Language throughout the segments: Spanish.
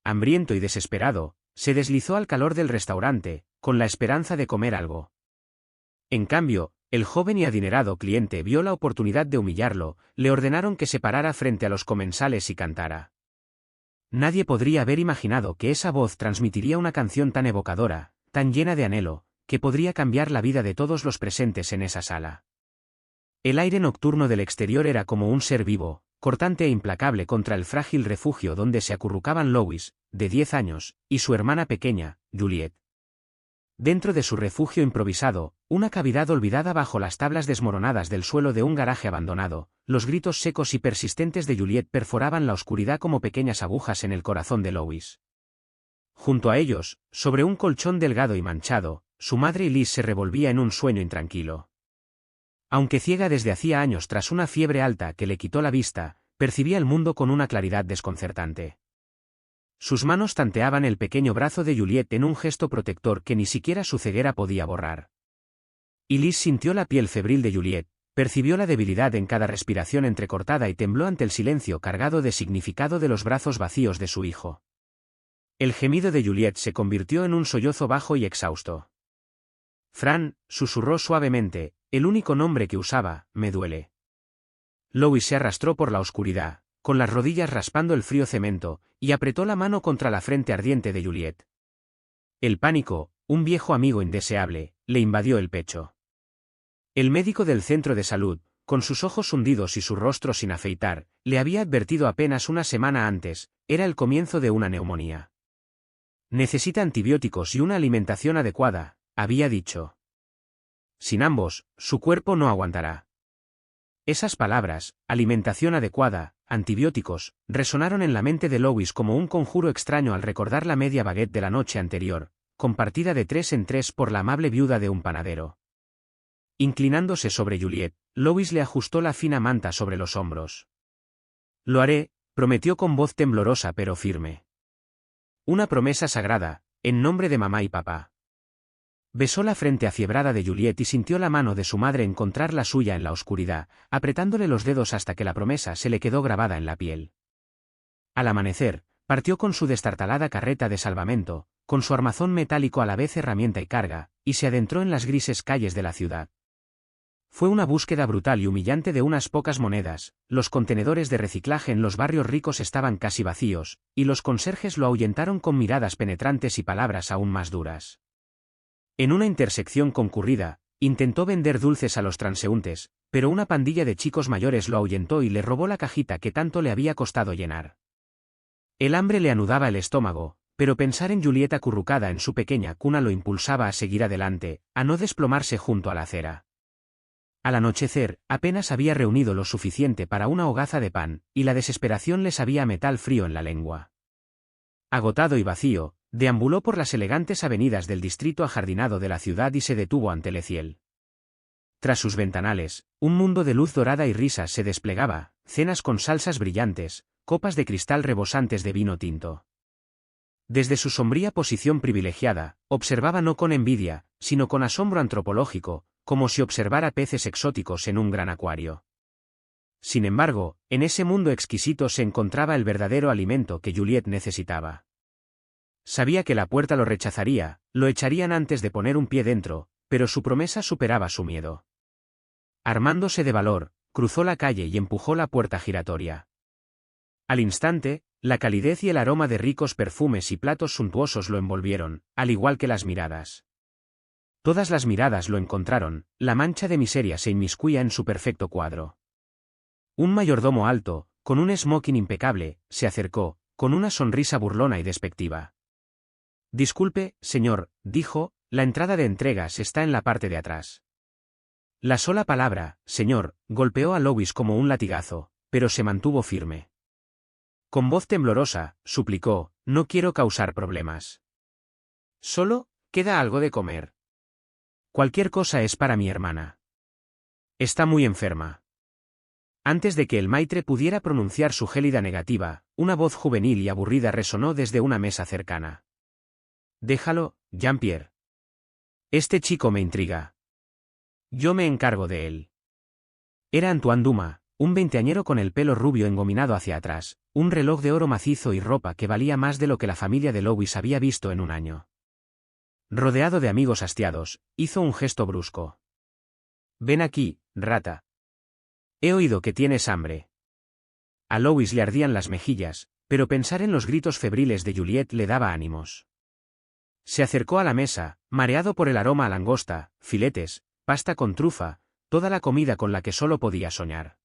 hambriento y desesperado, se deslizó al calor del restaurante, con la esperanza de comer algo. En cambio, el joven y adinerado cliente vio la oportunidad de humillarlo, le ordenaron que se parara frente a los comensales y cantara. Nadie podría haber imaginado que esa voz transmitiría una canción tan evocadora, tan llena de anhelo, que podría cambiar la vida de todos los presentes en esa sala. El aire nocturno del exterior era como un ser vivo, cortante e implacable contra el frágil refugio donde se acurrucaban Louis, de 10 años, y su hermana pequeña, Juliet. Dentro de su refugio improvisado, una cavidad olvidada bajo las tablas desmoronadas del suelo de un garaje abandonado, los gritos secos y persistentes de Juliet perforaban la oscuridad como pequeñas agujas en el corazón de Louis. Junto a ellos, sobre un colchón delgado y manchado, su madre Liz se revolvía en un sueño intranquilo. Aunque ciega desde hacía años tras una fiebre alta que le quitó la vista, percibía el mundo con una claridad desconcertante. Sus manos tanteaban el pequeño brazo de Juliet en un gesto protector que ni siquiera su ceguera podía borrar. Y Liz sintió la piel febril de Juliet, percibió la debilidad en cada respiración entrecortada y tembló ante el silencio cargado de significado de los brazos vacíos de su hijo. El gemido de Juliet se convirtió en un sollozo bajo y exhausto. Fran, susurró suavemente, el único nombre que usaba, me duele. Louis se arrastró por la oscuridad, con las rodillas raspando el frío cemento, y apretó la mano contra la frente ardiente de Juliet. El pánico, un viejo amigo indeseable, le invadió el pecho. El médico del centro de salud, con sus ojos hundidos y su rostro sin afeitar, le había advertido apenas una semana antes, era el comienzo de una neumonía. Necesita antibióticos y una alimentación adecuada, había dicho. Sin ambos, su cuerpo no aguantará. Esas palabras, alimentación adecuada, antibióticos, resonaron en la mente de Louis como un conjuro extraño al recordar la media baguette de la noche anterior, compartida de 3 en 3 por la amable viuda de un panadero. Inclinándose sobre Juliet, Louis le ajustó la fina manta sobre los hombros. Lo haré, prometió con voz temblorosa pero firme. Una promesa sagrada, en nombre de mamá y papá. Besó la frente afiebrada de Juliet y sintió la mano de su madre encontrar la suya en la oscuridad, apretándole los dedos hasta que la promesa se le quedó grabada en la piel. Al amanecer, partió con su destartalada carreta de salvamento, con su armazón metálico a la vez herramienta y carga, y se adentró en las grises calles de la ciudad. Fue una búsqueda brutal y humillante de unas pocas monedas, los contenedores de reciclaje en los barrios ricos estaban casi vacíos, y los conserjes lo ahuyentaron con miradas penetrantes y palabras aún más duras. En una intersección concurrida, intentó vender dulces a los transeúntes, pero una pandilla de chicos mayores lo ahuyentó y le robó la cajita que tanto le había costado llenar. El hambre le anudaba el estómago, pero pensar en Juliet acurrucada en su pequeña cuna lo impulsaba a seguir adelante, a no desplomarse junto a la acera. Al anochecer, apenas había reunido lo suficiente para una hogaza de pan, y la desesperación le sabía a metal frío en la lengua. Agotado y vacío, deambuló por las elegantes avenidas del distrito ajardinado de la ciudad y se detuvo ante Leciel. Tras sus ventanales, un mundo de luz dorada y risas se desplegaba, cenas con salsas brillantes, copas de cristal rebosantes de vino tinto. Desde su sombría posición privilegiada, observaba no con envidia, sino con asombro antropológico, como si observara peces exóticos en un gran acuario. Sin embargo, en ese mundo exquisito se encontraba el verdadero alimento que Juliet necesitaba. Sabía que la puerta lo rechazaría, lo echarían antes de poner un pie dentro, pero su promesa superaba su miedo. Armándose de valor, cruzó la calle y empujó la puerta giratoria. Al instante, la calidez y el aroma de ricos perfumes y platos suntuosos lo envolvieron, al igual que las miradas. Todas las miradas lo encontraron, la mancha de miseria se inmiscuía en su perfecto cuadro. Un mayordomo alto, con un smoking impecable, se acercó, con una sonrisa burlona y despectiva. Disculpe, señor, dijo, la entrada de entregas está en la parte de atrás. La sola palabra, señor, golpeó a Louis como un latigazo, pero se mantuvo firme. Con voz temblorosa, suplicó, no quiero causar problemas. Solo, queda algo de comer. Cualquier cosa es para mi hermana. Está muy enferma. Antes de que el maitre pudiera pronunciar su gélida negativa, una voz juvenil y aburrida resonó desde una mesa cercana. Déjalo, Jean-Pierre. Este chico me intriga. Yo me encargo de él. Era Antoine Dumas, un veinteañero con el pelo rubio engominado hacia atrás, un reloj de oro macizo y ropa que valía más de lo que la familia de Lois había visto en un año. Rodeado de amigos hastiados, hizo un gesto brusco. «Ven aquí, rata. He oído que tienes hambre». A Lois le ardían las mejillas, pero pensar en los gritos febriles de Juliet le daba ánimos. Se acercó a la mesa, mareado por el aroma a langosta, filetes, pasta con trufa, toda la comida con la que solo podía soñar.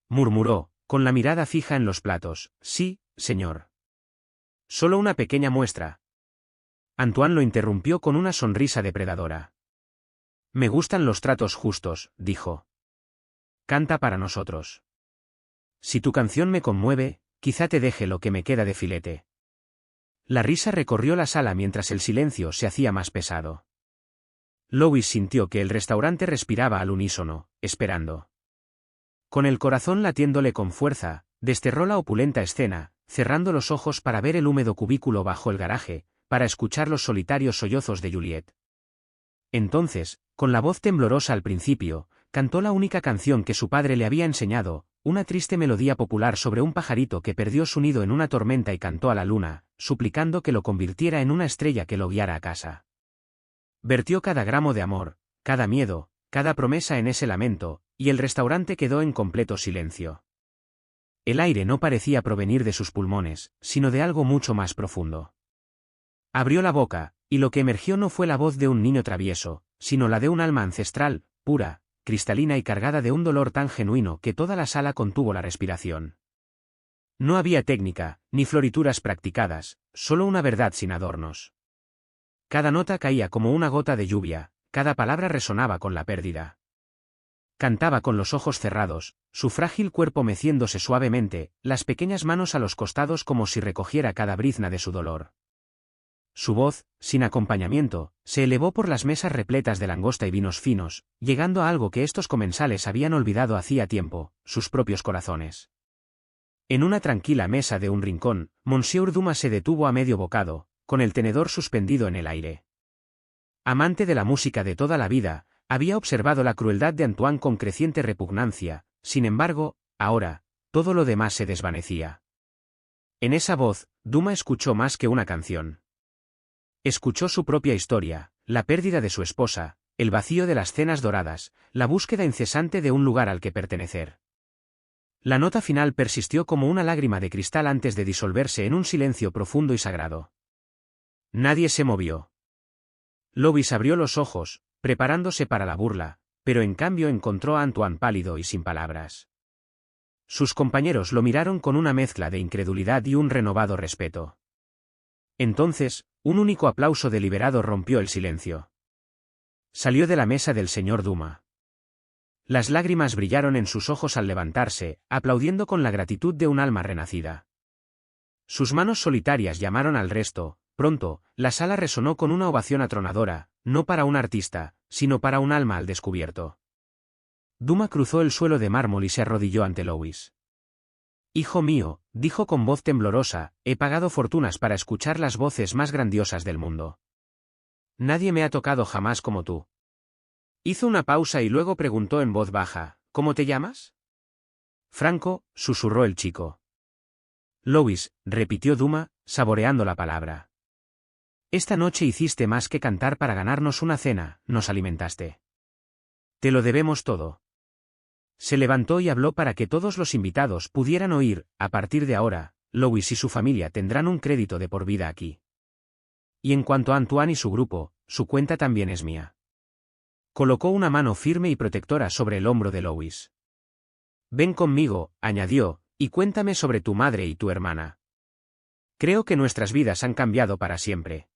Murmuró, con la mirada fija en los platos: «Sí, señor». «Solo una pequeña muestra». Antoine lo interrumpió con una sonrisa depredadora. «Me gustan los tratos justos», dijo. «Canta para nosotros. Si tu canción me conmueve, quizá te deje lo que me queda de filete». La risa recorrió la sala mientras el silencio se hacía más pesado. Lois sintió que el restaurante respiraba al unísono, esperando. Con el corazón latiéndole con fuerza, desterró la opulenta escena, cerrando los ojos para ver el húmedo cubículo bajo el garaje, para escuchar los solitarios sollozos de Juliet. Entonces, con la voz temblorosa al principio, cantó la única canción que su padre le había enseñado, una triste melodía popular sobre un pajarito que perdió su nido en una tormenta y cantó a la luna, suplicando que lo convirtiera en una estrella que lo guiara a casa. Vertió cada gramo de amor, cada miedo, cada promesa en ese lamento, y el restaurante quedó en completo silencio. El aire no parecía provenir de sus pulmones, sino de algo mucho más profundo. Abrió la boca, y lo que emergió no fue la voz de un niño travieso, sino la de un alma ancestral, pura, cristalina y cargada de un dolor tan genuino que toda la sala contuvo la respiración. No había técnica, ni florituras practicadas, solo una verdad sin adornos. Cada nota caía como una gota de lluvia, cada palabra resonaba con la pérdida. Cantaba con los ojos cerrados, su frágil cuerpo meciéndose suavemente, las pequeñas manos a los costados como si recogiera cada brizna de su dolor. Su voz, sin acompañamiento, se elevó por las mesas repletas de langosta y vinos finos, llegando a algo que estos comensales habían olvidado hacía tiempo, sus propios corazones. En una tranquila mesa de un rincón, Monsieur Dumas se detuvo a medio bocado, con el tenedor suspendido en el aire. Amante de la música de toda la vida, había observado la crueldad de Antoine con creciente repugnancia, sin embargo, ahora, todo lo demás se desvanecía. En esa voz, Dumas escuchó más que una canción. Escuchó su propia historia, la pérdida de su esposa, el vacío de las cenas doradas, la búsqueda incesante de un lugar al que pertenecer. La nota final persistió como una lágrima de cristal antes de disolverse en un silencio profundo y sagrado. Nadie se movió. Lois abrió los ojos, preparándose para la burla, pero en cambio encontró a Antoine pálido y sin palabras. Sus compañeros lo miraron con una mezcla de incredulidad y un renovado respeto. Entonces, un único aplauso deliberado rompió el silencio. Salió de la mesa del señor Dumas. Las lágrimas brillaron en sus ojos al levantarse, aplaudiendo con la gratitud de un alma renacida. Sus manos solitarias llamaron al resto. Pronto, la sala resonó con una ovación atronadora, no para un artista, sino para un alma al descubierto. Dumas cruzó el suelo de mármol y se arrodilló ante Lois. «Hijo mío», dijo con voz temblorosa, «he pagado fortunas para escuchar las voces más grandiosas del mundo. Nadie me ha tocado jamás como tú». Hizo una pausa y luego preguntó en voz baja: «¿Cómo te llamas?» «Franco», susurró el chico. «Lois», repitió Dumas, saboreando la palabra. «Esta noche hiciste más que cantar para ganarnos una cena, nos alimentaste. Te lo debemos todo». Se levantó y habló para que todos los invitados pudieran oír: «A partir de ahora, Lois y su familia tendrán un crédito de por vida aquí. Y en cuanto a Antoine y su grupo, su cuenta también es mía». Colocó una mano firme y protectora sobre el hombro de Lois. «Ven conmigo», añadió, «y cuéntame sobre tu madre y tu hermana. Creo que nuestras vidas han cambiado para siempre».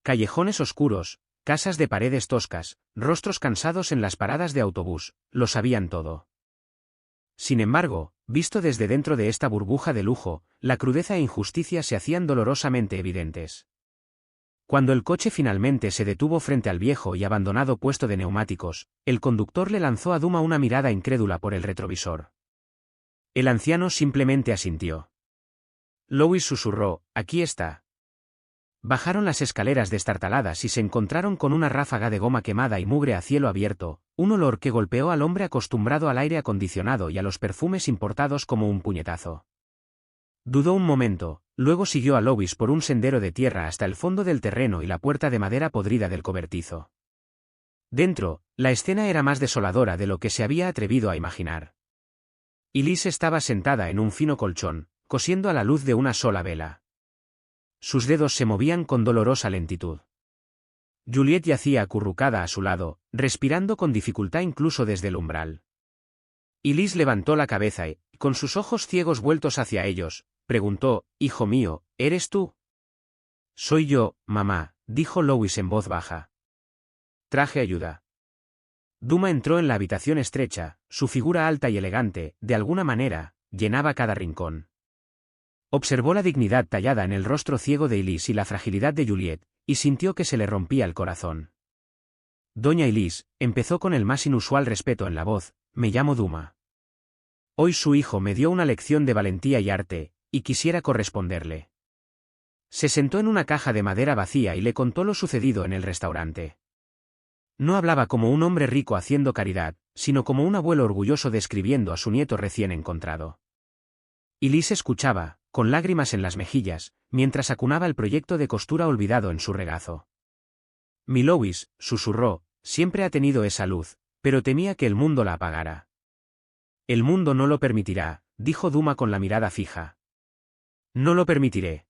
Callejones oscuros, casas de paredes toscas, rostros cansados en las paradas de autobús, lo sabían todo. Sin embargo, visto desde dentro de esta burbuja de lujo, la crudeza e injusticia se hacían dolorosamente evidentes. Cuando el coche finalmente se detuvo frente al viejo y abandonado puesto de neumáticos, el conductor le lanzó a Dumas una mirada incrédula por el retrovisor. El anciano simplemente asintió. Lois susurró: «Aquí está. Bajaron las escaleras destartaladas y se encontraron con una ráfaga de goma quemada y mugre a cielo abierto, un olor que golpeó al hombre acostumbrado al aire acondicionado y a los perfumes importados como un puñetazo. Dudó un momento, luego siguió a Lois por un sendero de tierra hasta el fondo del terreno y la puerta de madera podrida del cobertizo. Dentro, la escena era más desoladora de lo que se había atrevido a imaginar. Elise estaba sentada en un fino colchón, cosiendo a la luz de una sola vela. Sus dedos se movían con dolorosa lentitud. Juliet yacía acurrucada a su lado, respirando con dificultad incluso desde el umbral. Elise levantó la cabeza y, con sus ojos ciegos vueltos hacia ellos, preguntó: «Hijo mío, ¿eres tú?» «Soy yo, mamá», dijo Lois en voz baja. «Traje ayuda». Duma entró en la habitación estrecha, su figura alta y elegante, de alguna manera, llenaba cada rincón. Observó la dignidad tallada en el rostro ciego de Elise y la fragilidad de Juliet, y sintió que se le rompía el corazón. «Doña Elise», empezó con el más inusual respeto en la voz, «me llamo Duma. Hoy su hijo me dio una lección de valentía y arte, y quisiera corresponderle». Se sentó en una caja de madera vacía y le contó lo sucedido en el restaurante. No hablaba como un hombre rico haciendo caridad, sino como un abuelo orgulloso describiendo a su nieto recién encontrado. Elise escuchaba, con lágrimas en las mejillas, mientras acunaba el proyecto de costura olvidado en su regazo. «Mi Lois», susurró, «siempre ha tenido esa luz, pero temía que el mundo la apagara». «El mundo no lo permitirá», dijo Duma con la mirada fija. «No lo permitiré.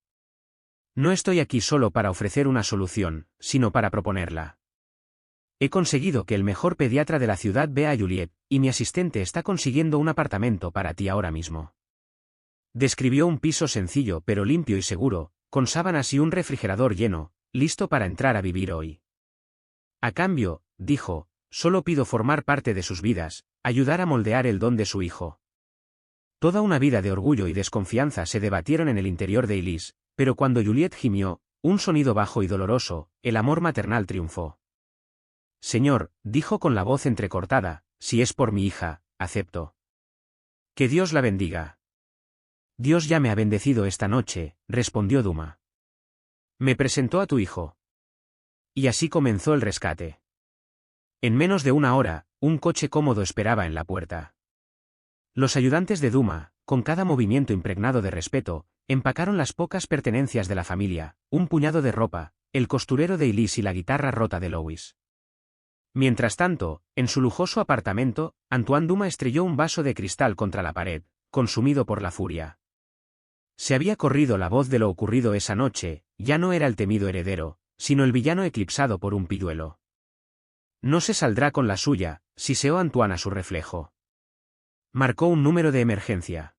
No estoy aquí solo para ofrecer una solución, sino para proponerla. He conseguido que el mejor pediatra de la ciudad vea a Juliet, y mi asistente está consiguiendo un apartamento para ti ahora mismo». Describió un piso sencillo pero limpio y seguro, con sábanas y un refrigerador lleno, listo para entrar a vivir hoy. «A cambio», dijo, «solo pido formar parte de sus vidas, ayudar a moldear el don de su hijo». Toda una vida de orgullo y desconfianza se debatieron en el interior de Elise, pero cuando Juliet gimió, un sonido bajo y doloroso, el amor maternal triunfó. «Señor», dijo con la voz entrecortada, «si es por mi hija, acepto». «Que Dios la bendiga». «Dios ya me ha bendecido esta noche», respondió Duma. «Me presentó a tu hijo». Y así comenzó el rescate. En menos de una hora, un coche cómodo esperaba en la puerta. Los ayudantes de Duma, con cada movimiento impregnado de respeto, empacaron las pocas pertenencias de la familia, un puñado de ropa, el costurero de Elise y la guitarra rota de Lois. Mientras tanto, en su lujoso apartamento, Antoine Duma estrelló un vaso de cristal contra la pared, consumido por la furia. Se había corrido la voz de lo ocurrido esa noche, ya no era el temido heredero, sino el villano eclipsado por un pilluelo. «No se saldrá con la suya», siseó Antoine a su reflejo. Marcó un número de emergencia.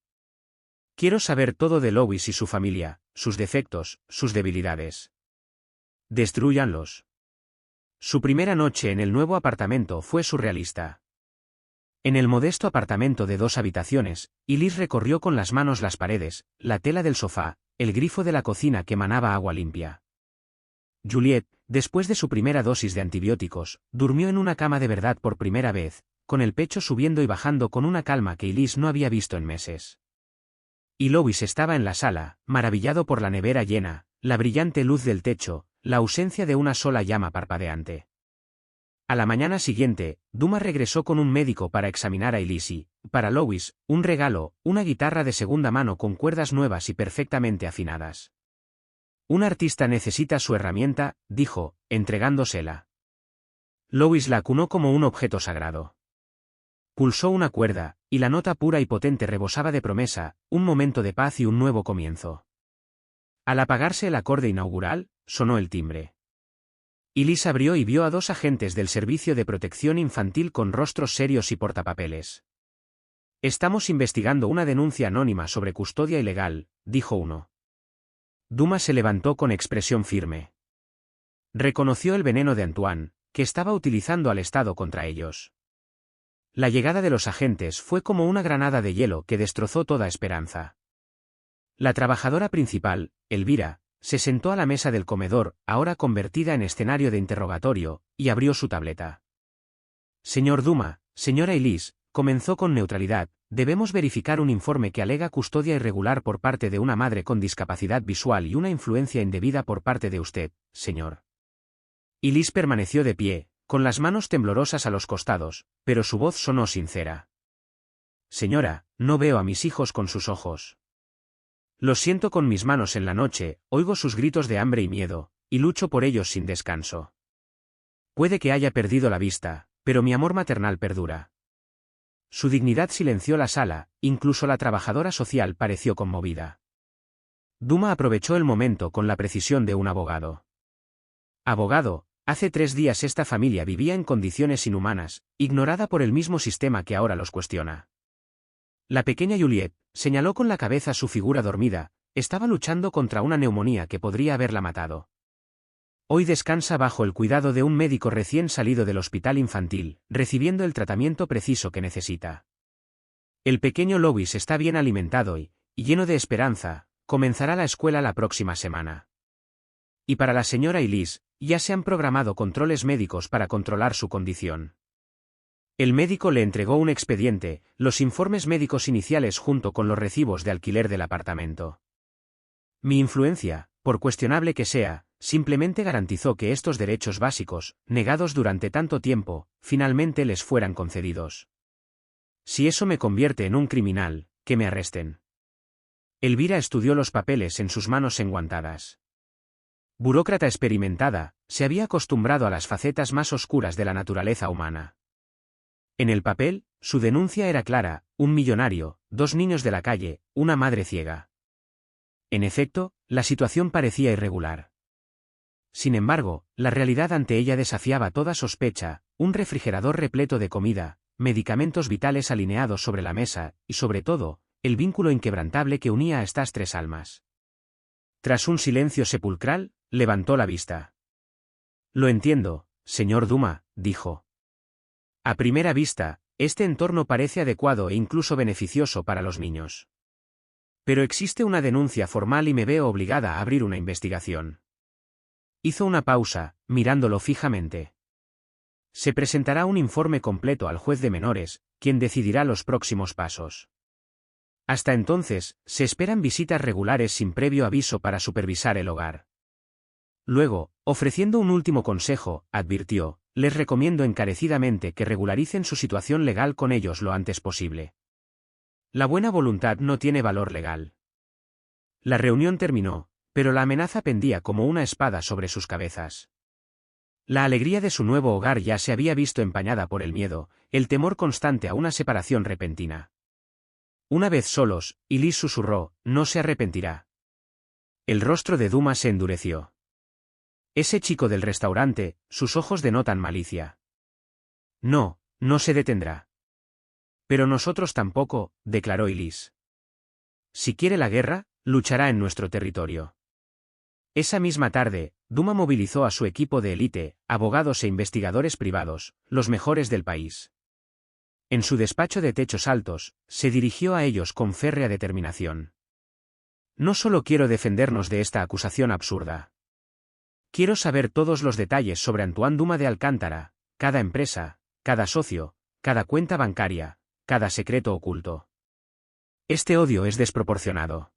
«Quiero saber todo de Lois y su familia, sus defectos, sus debilidades. Destrúyanlos». Su primera noche en el nuevo apartamento fue surrealista. En el modesto apartamento de 2 habitaciones, Elise recorrió con las manos las paredes, la tela del sofá, el grifo de la cocina que manaba agua limpia. Juliet, después de su primera dosis de antibióticos, durmió en una cama de verdad por primera vez, con el pecho subiendo y bajando con una calma que Elise no había visto en meses. Y Lois estaba en la sala, maravillado por la nevera llena, la brillante luz del techo, la ausencia de una sola llama parpadeante. A la mañana siguiente, Duma regresó con un médico para examinar a Elise y, para Lois, un regalo, una guitarra de segunda mano con cuerdas nuevas y perfectamente afinadas. «Un artista necesita su herramienta», dijo, entregándosela. Lois la acunó como un objeto sagrado. Pulsó una cuerda, y la nota pura y potente rebosaba de promesa, un momento de paz y un nuevo comienzo. Al apagarse el acorde inaugural, sonó el timbre. Elise abrió y vio a 2 agentes del Servicio de Protección Infantil con rostros serios y portapapeles. «Estamos investigando una denuncia anónima sobre custodia ilegal», dijo uno. Duma se levantó con expresión firme. Reconoció el veneno de Antoine, que estaba utilizando al Estado contra ellos. La llegada de los agentes fue como una granada de hielo que destrozó toda esperanza. La trabajadora principal, Elvira, se sentó a la mesa del comedor, ahora convertida en escenario de interrogatorio, y abrió su tableta. «Señor Duma, señora Elise», comenzó con neutralidad, debemos verificar un informe que alega custodia irregular por parte de una madre con discapacidad visual y una influencia indebida por parte de usted, señor. Elise permaneció de pie, con las manos temblorosas a los costados, pero su voz sonó sincera. Señora, no veo a mis hijos con sus ojos. Los siento con mis manos en la noche, oigo sus gritos de hambre y miedo, y lucho por ellos sin descanso. Puede que haya perdido la vista, pero mi amor maternal perdura. Su dignidad silenció la sala, incluso la trabajadora social pareció conmovida. Duma aprovechó el momento con la precisión de un abogado. Abogado, hace 3 días esta familia vivía en condiciones inhumanas, ignorada por el mismo sistema que ahora los cuestiona. La pequeña Juliette, señaló con la cabeza su figura dormida, estaba luchando contra una neumonía que podría haberla matado. Hoy descansa bajo el cuidado de un médico recién salido del hospital infantil, recibiendo el tratamiento preciso que necesita. El pequeño Louis está bien alimentado y lleno de esperanza, comenzará la escuela la próxima semana. Y para la señora Elise, ya se han programado controles médicos para controlar su condición. El médico le entregó un expediente, los informes médicos iniciales junto con los recibos de alquiler del apartamento. Mi influencia, por cuestionable que sea, simplemente garantizó que estos derechos básicos, negados durante tanto tiempo, finalmente les fueran concedidos. Si eso me convierte en un criminal, que me arresten. Elvira estudió los papeles en sus manos enguantadas. Burócrata experimentada, se había acostumbrado a las facetas más oscuras de la naturaleza humana. En el papel, su denuncia era clara: un millonario, 2 niños de la calle, una madre ciega. En efecto, la situación parecía irregular. Sin embargo, la realidad ante ella desafiaba toda sospecha: un refrigerador repleto de comida, medicamentos vitales alineados sobre la mesa, y sobre todo, el vínculo inquebrantable que unía a estas 3 almas. Tras un silencio sepulcral, levantó la vista. Lo entiendo, señor Duma, dijo. A primera vista, este entorno parece adecuado e incluso beneficioso para los niños. Pero existe una denuncia formal y me veo obligada a abrir una investigación. Hizo una pausa, mirándolo fijamente. Se presentará un informe completo al juez de menores, quien decidirá los próximos pasos. Hasta entonces, se esperan visitas regulares sin previo aviso para supervisar el hogar. Luego, ofreciendo un último consejo, advirtió: les recomiendo encarecidamente que regularicen su situación legal con ellos lo antes posible. La buena voluntad no tiene valor legal. La reunión terminó, pero la amenaza pendía como una espada sobre sus cabezas. La alegría de su nuevo hogar ya se había visto empañada por el miedo, el temor constante a una separación repentina. Una vez solos, Elise susurró: no se arrepentirá. El rostro de Duma se endureció. Ese chico del restaurante, sus ojos denotan malicia. No, no se detendrá. Pero nosotros tampoco, declaró Elise. Si quiere la guerra, luchará en nuestro territorio. Esa misma tarde, Duma movilizó a su equipo de élite, abogados e investigadores privados, los mejores del país. En su despacho de techos altos, se dirigió a ellos con férrea determinación. No solo quiero defendernos de esta acusación absurda. Quiero saber todos los detalles sobre Antoine Duma de Alcántara, cada empresa, cada socio, cada cuenta bancaria, cada secreto oculto. Este odio es desproporcionado.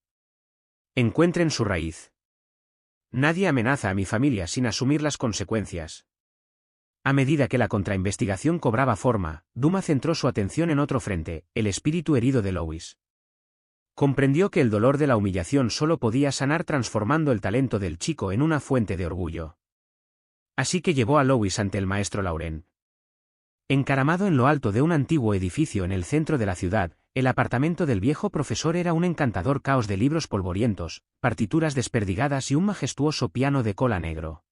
Encuentren su raíz. Nadie amenaza a mi familia sin asumir las consecuencias. A medida que la contrainvestigación cobraba forma, Duma centró su atención en otro frente: el espíritu herido de Louis. Comprendió que el dolor de la humillación solo podía sanar transformando el talento del chico en una fuente de orgullo. Así que llevó a Louis ante el maestro Laurent. Encaramado en lo alto de un antiguo edificio en el centro de la ciudad, el apartamento del viejo profesor era un encantador caos de libros polvorientos, partituras desperdigadas y un majestuoso piano de cola negro.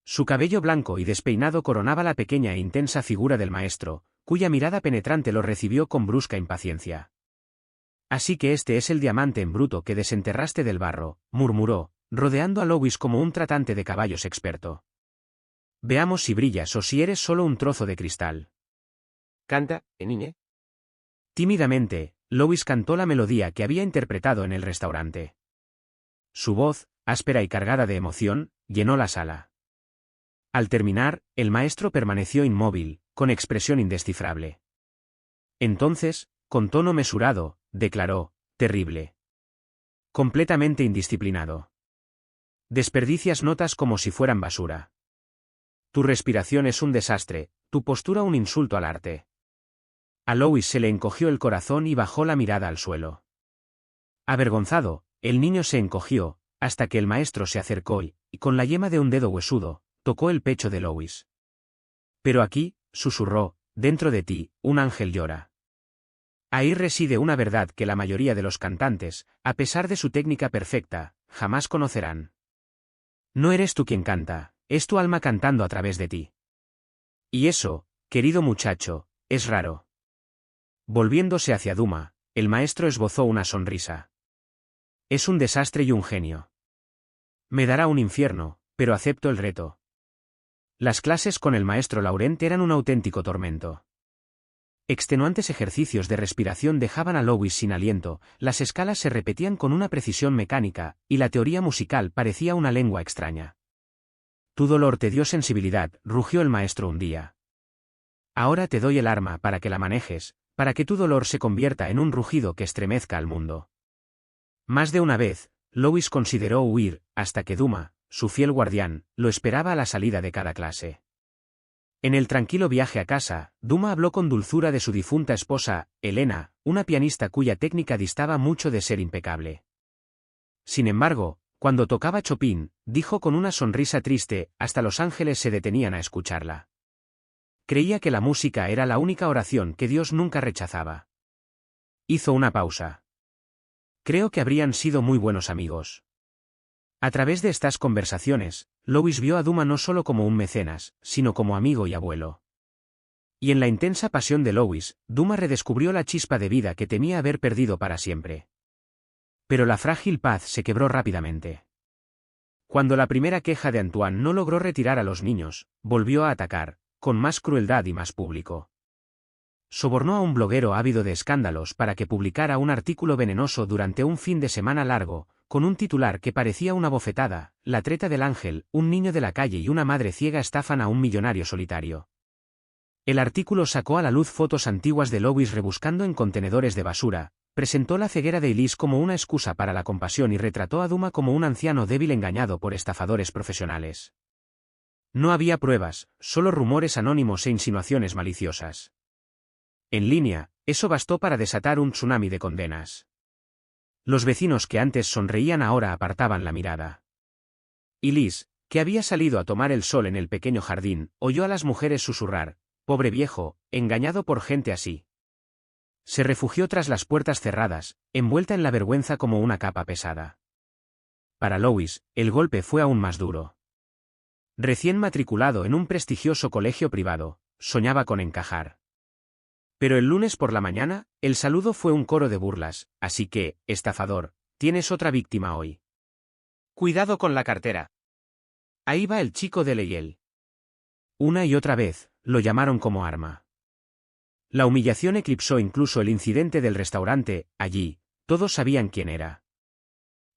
Su cabello blanco y despeinado coronaba la pequeña e intensa figura del maestro, cuya mirada penetrante lo recibió con brusca impaciencia. Así que este es el diamante en bruto que desenterraste del barro, murmuró, rodeando a Louis como un tratante de caballos experto. Veamos si brillas o si eres solo un trozo de cristal. Canta, niñe. Tímidamente, Louis cantó la melodía que había interpretado en el restaurante. Su voz, áspera y cargada de emoción, llenó la sala. Al terminar, el maestro permaneció inmóvil, con expresión indescifrable. Entonces, con tono mesurado, declaró, terrible. Completamente indisciplinado. Desperdicias notas como si fueran basura. Tu respiración es un desastre, tu postura un insulto al arte. A Louis se le encogió el corazón y bajó la mirada al suelo. Avergonzado, el niño se encogió, hasta que el maestro se acercó y, con la yema de un dedo huesudo, tocó el pecho de Louis. Pero aquí, susurró, dentro de ti, un ángel llora. Ahí reside una verdad que la mayoría de los cantantes, a pesar de su técnica perfecta, jamás conocerán. No eres tú quien canta, es tu alma cantando a través de ti. Y eso, querido muchacho, es raro. Volviéndose hacia Duma, el maestro esbozó una sonrisa. Es un desastre y un genio. Me dará un infierno, pero acepto el reto. Las clases con el maestro Laurent eran un auténtico tormento. Extenuantes ejercicios de respiración dejaban a Louis sin aliento, las escalas se repetían con una precisión mecánica, y la teoría musical parecía una lengua extraña. Tu dolor te dio sensibilidad, rugió el maestro un día. Ahora te doy el arma para que la manejes, para que tu dolor se convierta en un rugido que estremezca al mundo. Más de una vez, Louis consideró huir, hasta que Duma, su fiel guardián, lo esperaba a la salida de cada clase. En el tranquilo viaje a casa, Duma habló con dulzura de su difunta esposa, Elena, una pianista cuya técnica distaba mucho de ser impecable. Sin embargo, cuando tocaba Chopin, dijo con una sonrisa triste, hasta los ángeles se detenían a escucharla. Creía que la música era la única oración que Dios nunca rechazaba. Hizo una pausa. Creo que habrían sido muy buenos amigos. A través de estas conversaciones, Louis vio a Duma no solo como un mecenas, sino como amigo y abuelo. Y en la intensa pasión de Louis, Duma redescubrió la chispa de vida que temía haber perdido para siempre. Pero la frágil paz se quebró rápidamente. Cuando la primera queja de Antoine no logró retirar a los niños, volvió a atacar, con más crueldad y más público. Sobornó a un bloguero ávido de escándalos para que publicara un artículo venenoso durante un fin de semana largo, con un titular que parecía una bofetada: La treta del ángel, un niño de la calle y una madre ciega estafan a un millonario solitario. El artículo sacó a la luz fotos antiguas de Louis rebuscando en contenedores de basura, presentó la ceguera de Elise como una excusa para la compasión y retrató a Duma como un anciano débil engañado por estafadores profesionales. No había pruebas, solo rumores anónimos e insinuaciones maliciosas. En línea, eso bastó para desatar un tsunami de condenas. Los vecinos que antes sonreían ahora apartaban la mirada. Y Liz, que había salido a tomar el sol en el pequeño jardín, oyó a las mujeres susurrar: pobre viejo, engañado por gente así. Se refugió tras las puertas cerradas, envuelta en la vergüenza como una capa pesada. Para Louis, el golpe fue aún más duro. Recién matriculado en un prestigioso colegio privado, soñaba con encajar. Pero el lunes por la mañana, el saludo fue un coro de burlas: así que, estafador, tienes otra víctima hoy. Cuidado con la cartera. Ahí va el chico de Leyel. Una y otra vez, lo llamaron como arma. La humillación eclipsó incluso el incidente del restaurante. Allí, todos sabían quién era.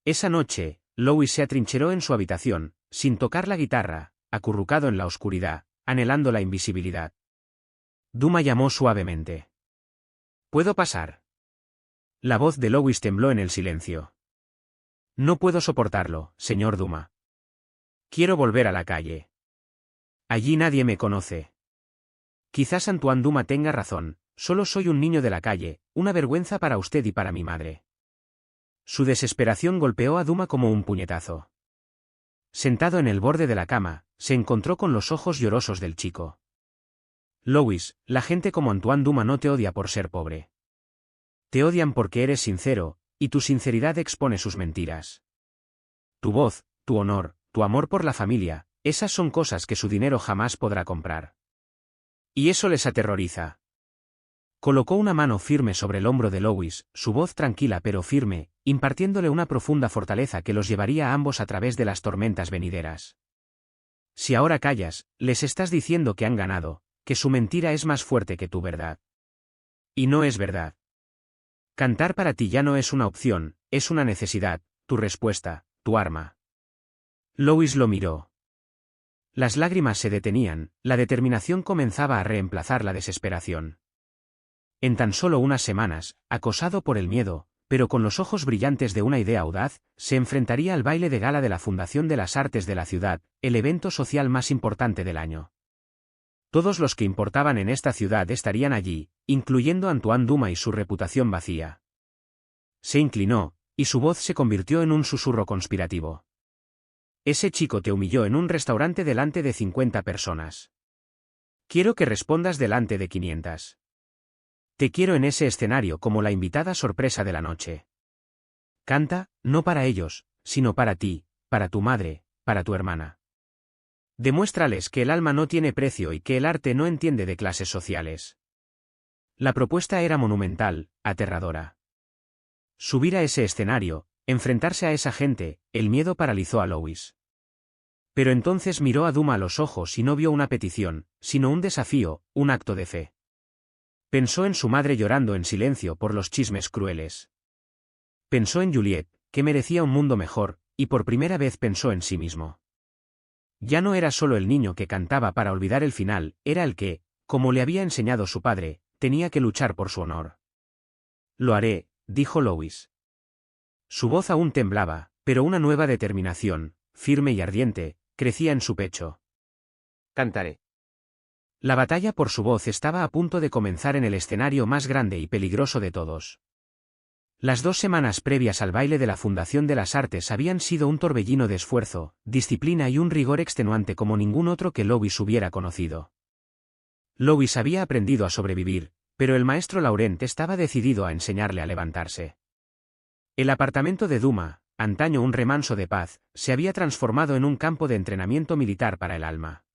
Esa noche, Louis se atrincheró en su habitación, sin tocar la guitarra, acurrucado en la oscuridad, anhelando la invisibilidad. Duma llamó suavemente. ¿Puedo pasar? La voz de Louis tembló en el silencio. No puedo soportarlo, señor Duma. Quiero volver a la calle. Allí nadie me conoce. Quizás Antoine Duma tenga razón, solo soy un niño de la calle, una vergüenza para usted y para mi madre. Su desesperación golpeó a Duma como un puñetazo. Sentado en el borde de la cama, se encontró con los ojos llorosos del chico. Louis, la gente como Antoine Duma no te odia por ser pobre. Te odian porque eres sincero, y tu sinceridad expone sus mentiras. Tu voz, tu honor, tu amor por la familia, esas son cosas que su dinero jamás podrá comprar. Y eso les aterroriza. Colocó una mano firme sobre el hombro de Louis, su voz tranquila pero firme, impartiéndole una profunda fortaleza que los llevaría a ambos a través de las tormentas venideras. Si ahora callas, les estás diciendo que han ganado, que su mentira es más fuerte que tu verdad. Y no es verdad. Cantar para ti ya no es una opción, es una necesidad, tu respuesta, tu arma. Louis lo miró. Las lágrimas se detenían, la determinación comenzaba a reemplazar la desesperación. en tan solo unas semanas, acosado por el miedo, pero con los ojos brillantes de una idea audaz, se enfrentaría al baile de gala de la Fundación de las Artes de la ciudad, el evento social más importante del año. Todos los que importaban en esta ciudad estarían allí, incluyendo Antoine Dumas y su reputación vacía. Se inclinó, y su voz se convirtió en un susurro conspirativo. Ese chico te humilló en un restaurante delante de 50 personas. Quiero que respondas delante de 500. Te quiero en ese escenario como la invitada sorpresa de la noche. Canta, no para ellos, sino para ti, para tu madre, para tu hermana. Demuéstrales que el alma no tiene precio y que el arte no entiende de clases sociales. La propuesta era monumental, aterradora. Subir a ese escenario, enfrentarse a esa gente, el miedo paralizó a Louis. Pero entonces miró a Dumas a los ojos y no vio una petición, sino un desafío, un acto de fe. Pensó en su madre llorando en silencio por los chismes crueles. Pensó en Juliette, que merecía un mundo mejor, y por primera vez pensó en sí mismo. Ya no era solo el niño que cantaba para olvidar el final, era el que, como le había enseñado su padre, tenía que luchar por su honor. Lo haré, dijo Louis. Su voz aún temblaba, pero una nueva determinación, firme y ardiente, crecía en su pecho. Cantaré. La batalla por su voz estaba a punto de comenzar en el escenario más grande y peligroso de todos. Las 2 semanas previas al baile de la Fundación de las Artes habían sido un torbellino de esfuerzo, disciplina y un rigor extenuante como ningún otro que Louis hubiera conocido. Louis había aprendido a sobrevivir, pero el maestro Laurent estaba decidido a enseñarle a levantarse. El apartamento de Dumas, antaño un remanso de paz, se había transformado en un campo de entrenamiento militar para el alma.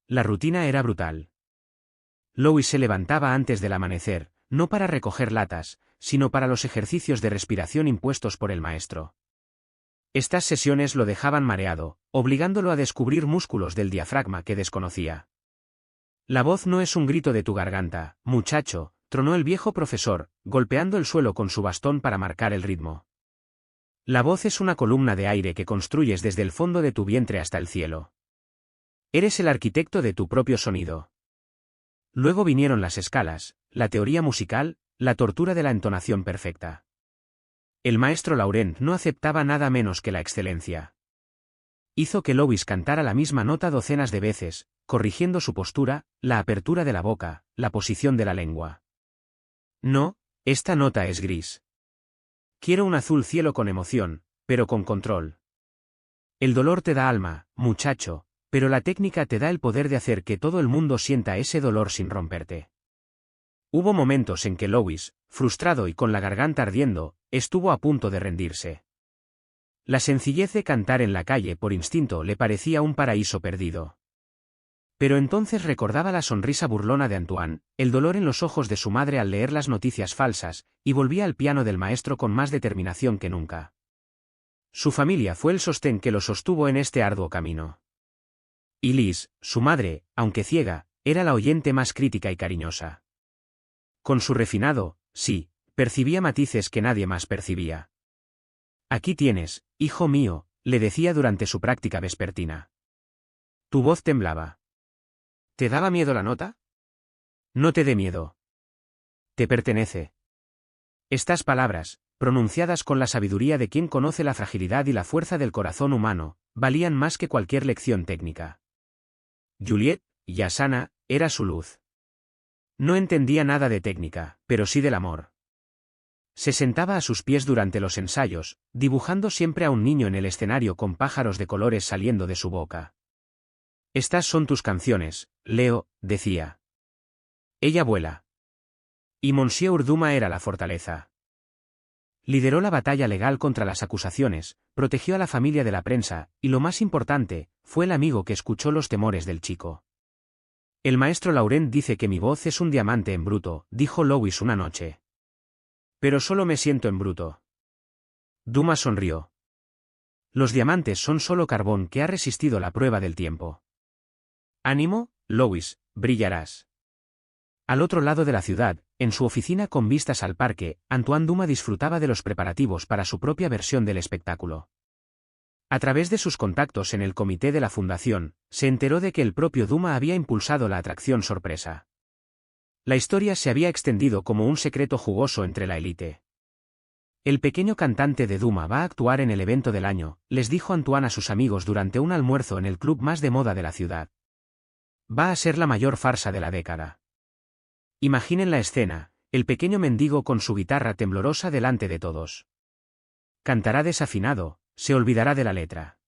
La rutina era brutal. Louis se levantaba antes del amanecer, no para recoger latas, sino para los ejercicios de respiración impuestos por el maestro. Estas sesiones lo dejaban mareado, obligándolo a descubrir músculos del diafragma que desconocía. La voz no es un grito de tu garganta, muchacho, tronó el viejo profesor, golpeando el suelo con su bastón para marcar el ritmo. La voz es una columna de aire que construyes desde el fondo de tu vientre hasta el cielo. Eres el arquitecto de tu propio sonido. Luego vinieron las escalas, la teoría musical, la tortura de la entonación perfecta. El maestro Laurent no aceptaba nada menos que la excelencia. Hizo que Louis cantara la misma nota docenas de veces, corrigiendo su postura, la apertura de la boca, la posición de la lengua. No, esta nota es gris. Quiero un azul cielo con emoción, pero con control. El dolor te da alma, muchacho, pero la técnica te da el poder de hacer que todo el mundo sienta ese dolor sin romperte. Hubo momentos en que Louis, frustrado y con la garganta ardiendo, estuvo a punto de rendirse. La sencillez de cantar en la calle por instinto le parecía un paraíso perdido. Pero entonces recordaba la sonrisa burlona de Antoine, el dolor en los ojos de su madre al leer las noticias falsas, y volvía al piano del maestro con más determinación que nunca. Su familia fue el sostén que lo sostuvo en este arduo camino. Y Liz, su madre, aunque ciega, era la oyente más crítica y cariñosa. Con su refinado, sí, percibía matices que nadie más percibía. Aquí tienes, hijo mío, le decía durante su práctica vespertina. Tu voz temblaba. ¿Te daba miedo la nota? No te dé miedo. Te pertenece. Estas palabras, pronunciadas con la sabiduría de quien conoce la fragilidad y la fuerza del corazón humano, valían más que cualquier lección técnica. Juliette, ya sana, era su luz. No entendía nada de técnica, pero sí del amor. Se sentaba a sus pies durante los ensayos, dibujando siempre a un niño en el escenario con pájaros de colores saliendo de su boca. Estas son tus canciones, Leo, decía. Ella vuela. Y Monsieur Dumas era la fortaleza. Lideró la batalla legal contra las acusaciones, protegió a la familia de la prensa, y lo más importante, fue el amigo que escuchó los temores del chico. El maestro Laurent dice que mi voz es un diamante en bruto, dijo Louis una noche. Pero solo me siento en bruto. Dumas sonrió. Los diamantes son solo carbón que ha resistido la prueba del tiempo. Ánimo, Louis, brillarás. Al otro lado de la ciudad, en su oficina con vistas al parque, Antoine Dumas disfrutaba de los preparativos para su propia versión del espectáculo. A través de sus contactos en el comité de la fundación, se enteró de que el propio Dumas había impulsado la atracción sorpresa. La historia se había extendido como un secreto jugoso entre la élite. El pequeño cantante de Duma va a actuar en el evento del año, les dijo Antoine a sus amigos durante un almuerzo en el club más de moda de la ciudad. Va a ser la mayor farsa de la década. Imaginen la escena, el pequeño mendigo con su guitarra temblorosa delante de todos. Cantará desafinado, se olvidará de la letra.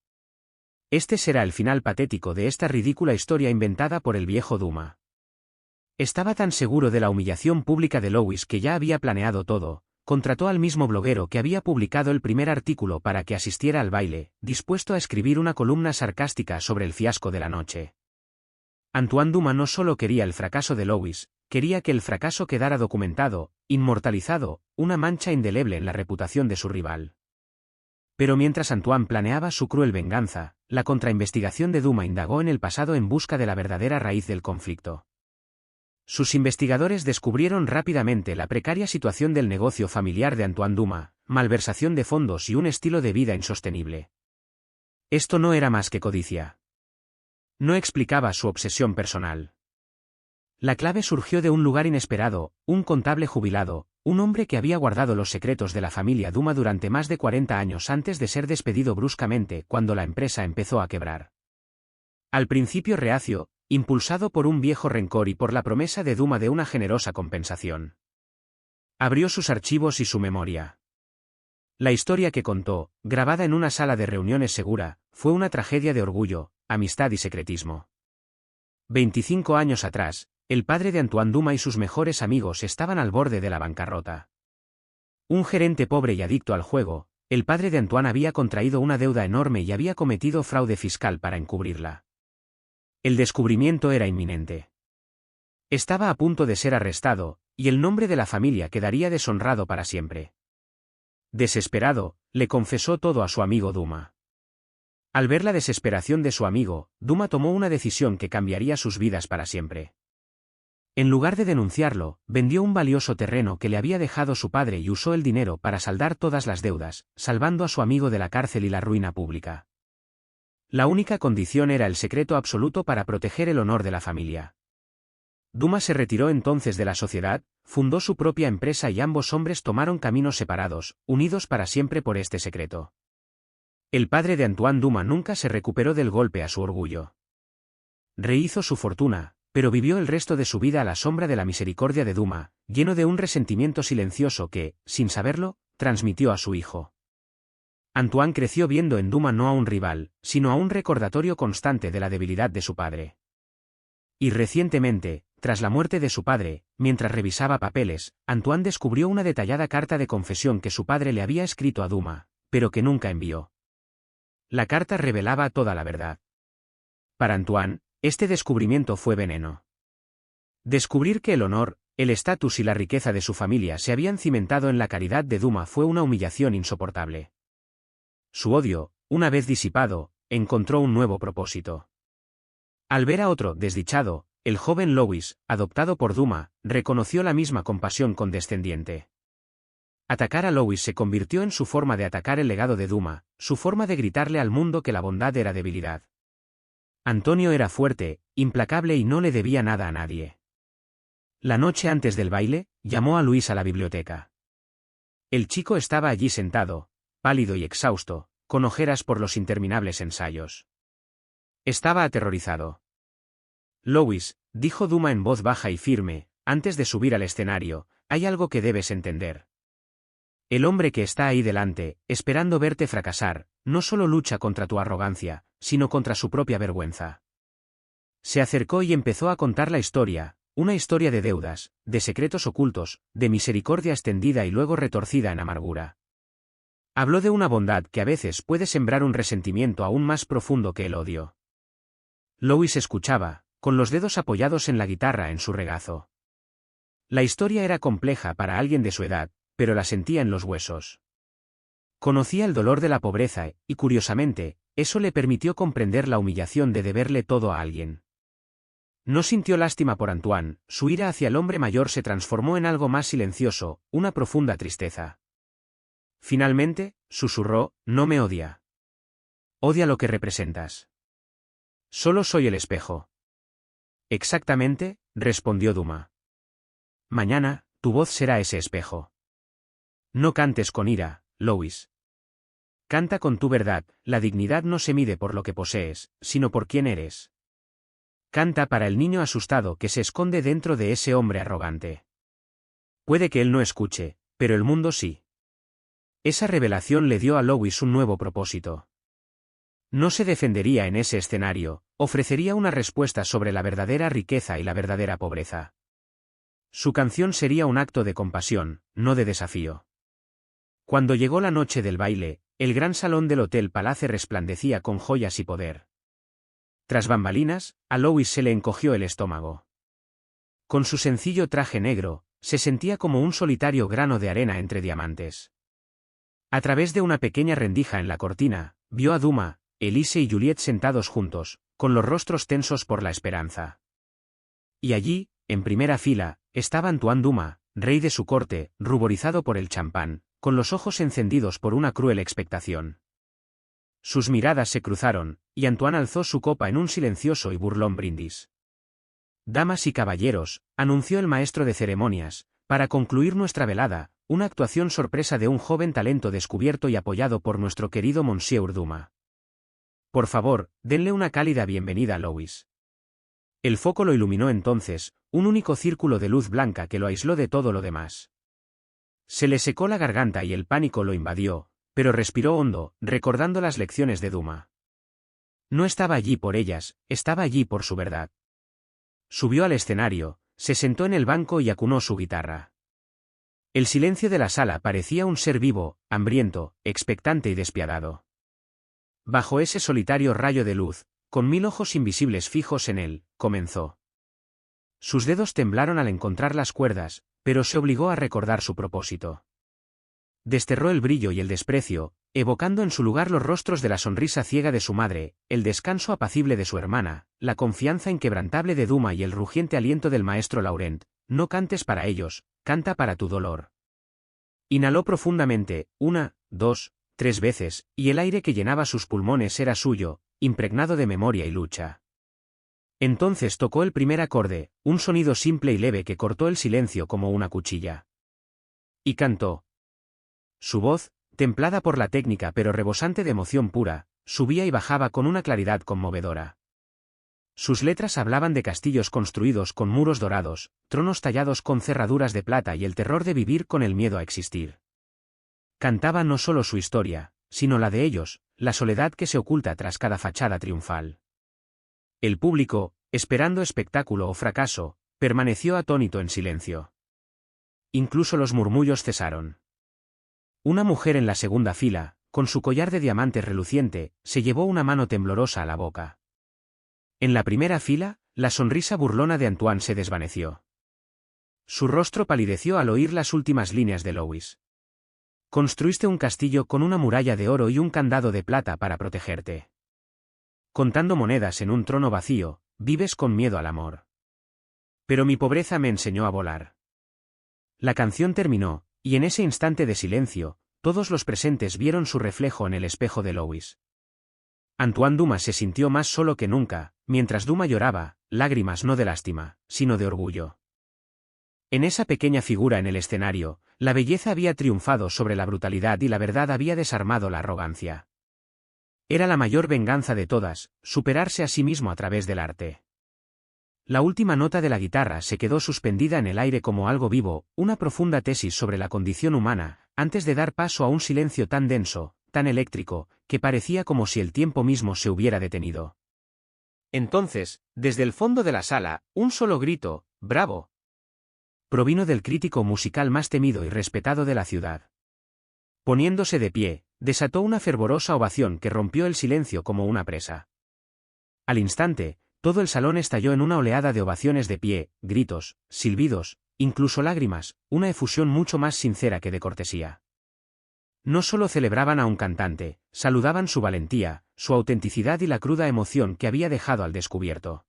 Este será el final patético de esta ridícula historia inventada por el viejo Duma. Estaba tan seguro de la humillación pública de Louis que ya había planeado todo. Contrató al mismo bloguero que había publicado el primer artículo para que asistiera al baile, dispuesto a escribir una columna sarcástica sobre el fiasco de la noche. Antoine Duma no solo quería el fracaso de Louis, quería que el fracaso quedara documentado, inmortalizado, una mancha indeleble en la reputación de su rival. Pero mientras Antoine planeaba su cruel venganza, la contrainvestigación de Duma indagó en el pasado en busca de la verdadera raíz del conflicto. Sus investigadores descubrieron rápidamente la precaria situación del negocio familiar de Antoine Duma, malversación de fondos y un estilo de vida insostenible. Esto no era más que codicia. No explicaba su obsesión personal. La clave surgió de un lugar inesperado, un contable jubilado, un hombre que había guardado los secretos de la familia Duma durante más de 40 años antes de ser despedido bruscamente cuando la empresa empezó a quebrar. Al principio reacio, impulsado por un viejo rencor y por la promesa de Duma de una generosa compensación. Abrió sus archivos y su memoria. La historia que contó, grabada en una sala de reuniones segura, fue una tragedia de orgullo, amistad y secretismo. 25 años atrás, el padre de Antoine Duma y sus mejores amigos estaban al borde de la bancarrota. Un gerente pobre y adicto al juego, el padre de Antoine había contraído una deuda enorme y había cometido fraude fiscal para encubrirla. El descubrimiento era inminente. Estaba a punto de ser arrestado, y el nombre de la familia quedaría deshonrado para siempre. Desesperado, le confesó todo a su amigo Duma. Al ver la desesperación de su amigo, Duma tomó una decisión que cambiaría sus vidas para siempre. En lugar de denunciarlo, vendió un valioso terreno que le había dejado su padre y usó el dinero para saldar todas las deudas, salvando a su amigo de la cárcel y la ruina pública. La única condición era el secreto absoluto para proteger el honor de la familia. Duma se retiró entonces de la sociedad, fundó su propia empresa y ambos hombres tomaron caminos separados, unidos para siempre por este secreto. El padre de Antoine Duma nunca se recuperó del golpe a su orgullo. Rehizo su fortuna, pero vivió el resto de su vida a la sombra de la misericordia de Duma, lleno de un resentimiento silencioso que, sin saberlo, transmitió a su hijo. Antoine creció viendo en Duma no a un rival, sino a un recordatorio constante de la debilidad de su padre. Y recientemente, tras la muerte de su padre, mientras revisaba papeles, Antoine descubrió una detallada carta de confesión que su padre le había escrito a Duma, pero que nunca envió. La carta revelaba toda la verdad. Para Antoine, este descubrimiento fue veneno. Descubrir que el honor, el estatus y la riqueza de su familia se habían cimentado en la caridad de Duma fue una humillación insoportable. Su odio, una vez disipado, encontró un nuevo propósito. Al ver a otro desdichado, el joven Louis, adoptado por Duma, reconoció la misma compasión condescendiente. Atacar a Louis se convirtió en su forma de atacar el legado de Duma, su forma de gritarle al mundo que la bondad era debilidad. Antonio era fuerte, implacable y no le debía nada a nadie. La noche antes del baile, llamó a Luis a la biblioteca. El chico estaba allí sentado, pálido y exhausto, con ojeras por los interminables ensayos. Estaba aterrorizado. Louis, dijo Duma en voz baja y firme, antes de subir al escenario, hay algo que debes entender. El hombre que está ahí delante, esperando verte fracasar, no solo lucha contra tu arrogancia, sino contra su propia vergüenza. Se acercó y empezó a contar la historia, una historia de deudas, de secretos ocultos, de misericordia extendida y luego retorcida en amargura. Habló de una bondad que a veces puede sembrar un resentimiento aún más profundo que el odio. Louis escuchaba, con los dedos apoyados en la guitarra en su regazo. La historia era compleja para alguien de su edad, pero la sentía en los huesos. Conocía el dolor de la pobreza y, curiosamente, eso le permitió comprender la humillación de deberle todo a alguien. No sintió lástima por Antoine, su ira hacia el hombre mayor se transformó en algo más silencioso, una profunda tristeza. Finalmente, susurró, no me odia. Odia lo que representas. Solo soy el espejo. Exactamente, respondió Duma. Mañana, tu voz será ese espejo. No cantes con ira, Lois. Canta con tu verdad, la dignidad no se mide por lo que posees, sino por quién eres. Canta para el niño asustado que se esconde dentro de ese hombre arrogante. Puede que él no escuche, pero el mundo sí. Esa revelación le dio a Lois un nuevo propósito. No se defendería en ese escenario, ofrecería una respuesta sobre la verdadera riqueza y la verdadera pobreza. Su canción sería un acto de compasión, no de desafío. Cuando llegó la noche del baile, el gran salón del Hotel Palace resplandecía con joyas y poder. Tras bambalinas, a Lois se le encogió el estómago. Con su sencillo traje negro, se sentía como un solitario grano de arena entre diamantes. A través de una pequeña rendija en la cortina, vio a Duma, Elise y Juliet sentados juntos, con los rostros tensos por la esperanza. Y allí, en primera fila, estaba Antoine Duma, rey de su corte, ruborizado por el champán, con los ojos encendidos por una cruel expectación. Sus miradas se cruzaron, y Antoine alzó su copa en un silencioso y burlón brindis. Damas y caballeros, anunció el maestro de ceremonias, para concluir nuestra velada, una actuación sorpresa de un joven talento descubierto y apoyado por nuestro querido Monsieur Duma. Por favor, denle una cálida bienvenida a Lois. El foco lo iluminó entonces, un único círculo de luz blanca que lo aisló de todo lo demás. Se le secó la garganta y el pánico lo invadió, pero respiró hondo, recordando las lecciones de Duma. No estaba allí por ellas, estaba allí por su verdad. Subió al escenario, se sentó en el banco y acunó su guitarra. El silencio de la sala parecía un ser vivo, hambriento, expectante y despiadado. Bajo ese solitario rayo de luz, con 1000 ojos invisibles fijos en él, comenzó. Sus dedos temblaron al encontrar las cuerdas, pero se obligó a recordar su propósito. Desterró el brillo y el desprecio, evocando en su lugar los rostros de la sonrisa ciega de su madre, el descanso apacible de su hermana, la confianza inquebrantable de Duma y el rugiente aliento del maestro Laurent. No cantes para ellos, canta para tu dolor. Inhaló profundamente, 1, 2, 3 veces, y el aire que llenaba sus pulmones era suyo, impregnado de memoria y lucha. Entonces tocó el primer acorde, un sonido simple y leve que cortó el silencio como una cuchilla. Y cantó. Su voz, templada por la técnica pero rebosante de emoción pura, subía y bajaba con una claridad conmovedora. Sus letras hablaban de castillos construidos con muros dorados, tronos tallados con cerraduras de plata y el terror de vivir con el miedo a existir. Cantaba no solo su historia, sino la de ellos, la soledad que se oculta tras cada fachada triunfal. El público, esperando espectáculo o fracaso, permaneció atónito en silencio. Incluso los murmullos cesaron. Una mujer en la segunda fila, con su collar de diamantes reluciente, se llevó una mano temblorosa a la boca. En la primera fila, la sonrisa burlona de Antoine se desvaneció. Su rostro palideció al oír las últimas líneas de Lois. Construiste un castillo con una muralla de oro y un candado de plata para protegerte. Contando monedas en un trono vacío, vives con miedo al amor. Pero mi pobreza me enseñó a volar. La canción terminó, y en ese instante de silencio, todos los presentes vieron su reflejo en el espejo de Lois. Antoine Duma se sintió más solo que nunca, mientras Duma lloraba, lágrimas no de lástima, sino de orgullo. En esa pequeña figura en el escenario, la belleza había triunfado sobre la brutalidad y la verdad había desarmado la arrogancia. Era la mayor venganza de todas, superarse a sí mismo a través del arte. La última nota de la guitarra se quedó suspendida en el aire como algo vivo, una profunda tesis sobre la condición humana, antes de dar paso a un silencio tan denso, tan eléctrico, que parecía como si el tiempo mismo se hubiera detenido. Entonces, desde el fondo de la sala, un solo grito, ¡bravo!, provino del crítico musical más temido y respetado de la ciudad. Poniéndose de pie, desató una fervorosa ovación que rompió el silencio como una presa. Al instante, todo el salón estalló en una oleada de ovaciones de pie, gritos, silbidos, incluso lágrimas, una efusión mucho más sincera que de cortesía. No solo celebraban a un cantante, saludaban su valentía, su autenticidad y la cruda emoción que había dejado al descubierto.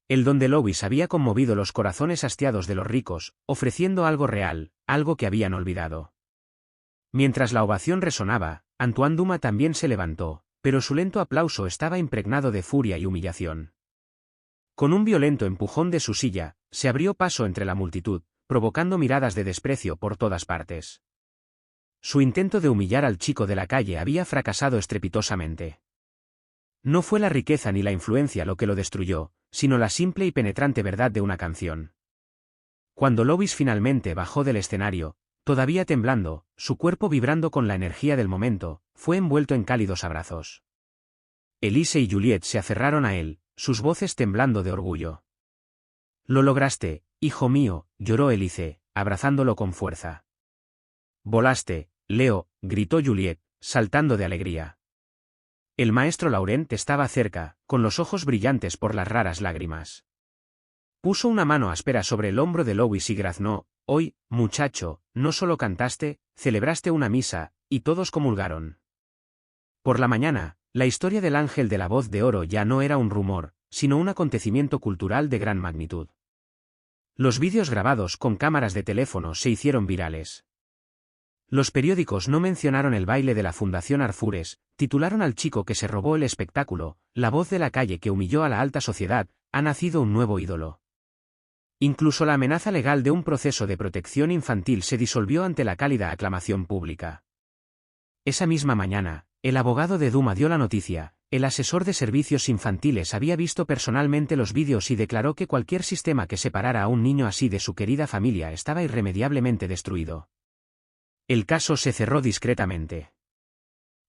El don de Lois había conmovido los corazones hastiados de los ricos, ofreciendo algo real, algo que habían olvidado. Mientras la ovación resonaba, Antoine Duma también se levantó, pero su lento aplauso estaba impregnado de furia y humillación. Con un violento empujón de su silla, se abrió paso entre la multitud, provocando miradas de desprecio por todas partes. Su intento de humillar al chico de la calle había fracasado estrepitosamente. No fue la riqueza ni la influencia lo que lo destruyó, sino la simple y penetrante verdad de una canción. Cuando Lois finalmente bajó del escenario, todavía temblando, su cuerpo vibrando con la energía del momento, fue envuelto en cálidos abrazos. Elise y Juliet se aferraron a él, sus voces temblando de orgullo. «Lo lograste, hijo mío», lloró Elise, abrazándolo con fuerza. «Volaste, Leo», gritó Juliet, saltando de alegría. El maestro Laurent estaba cerca, con los ojos brillantes por las raras lágrimas. Puso una mano áspera sobre el hombro de Lois y graznó: «Hoy, muchacho, no solo cantaste, celebraste una misa, y todos comulgaron». Por la mañana, la historia del ángel de la voz de oro ya no era un rumor, sino un acontecimiento cultural de gran magnitud. Los vídeos grabados con cámaras de teléfono se hicieron virales. Los periódicos no mencionaron el baile de la Fundación Arfures, titularon al chico que se robó el espectáculo, la voz de la calle que humilló a la alta sociedad, ha nacido un nuevo ídolo. Incluso la amenaza legal de un proceso de protección infantil se disolvió ante la cálida aclamación pública. Esa misma mañana, el abogado de Duma dio la noticia: el asesor de servicios infantiles había visto personalmente los vídeos y declaró que cualquier sistema que separara a un niño así de su querida familia estaba irremediablemente destruido. El caso se cerró discretamente.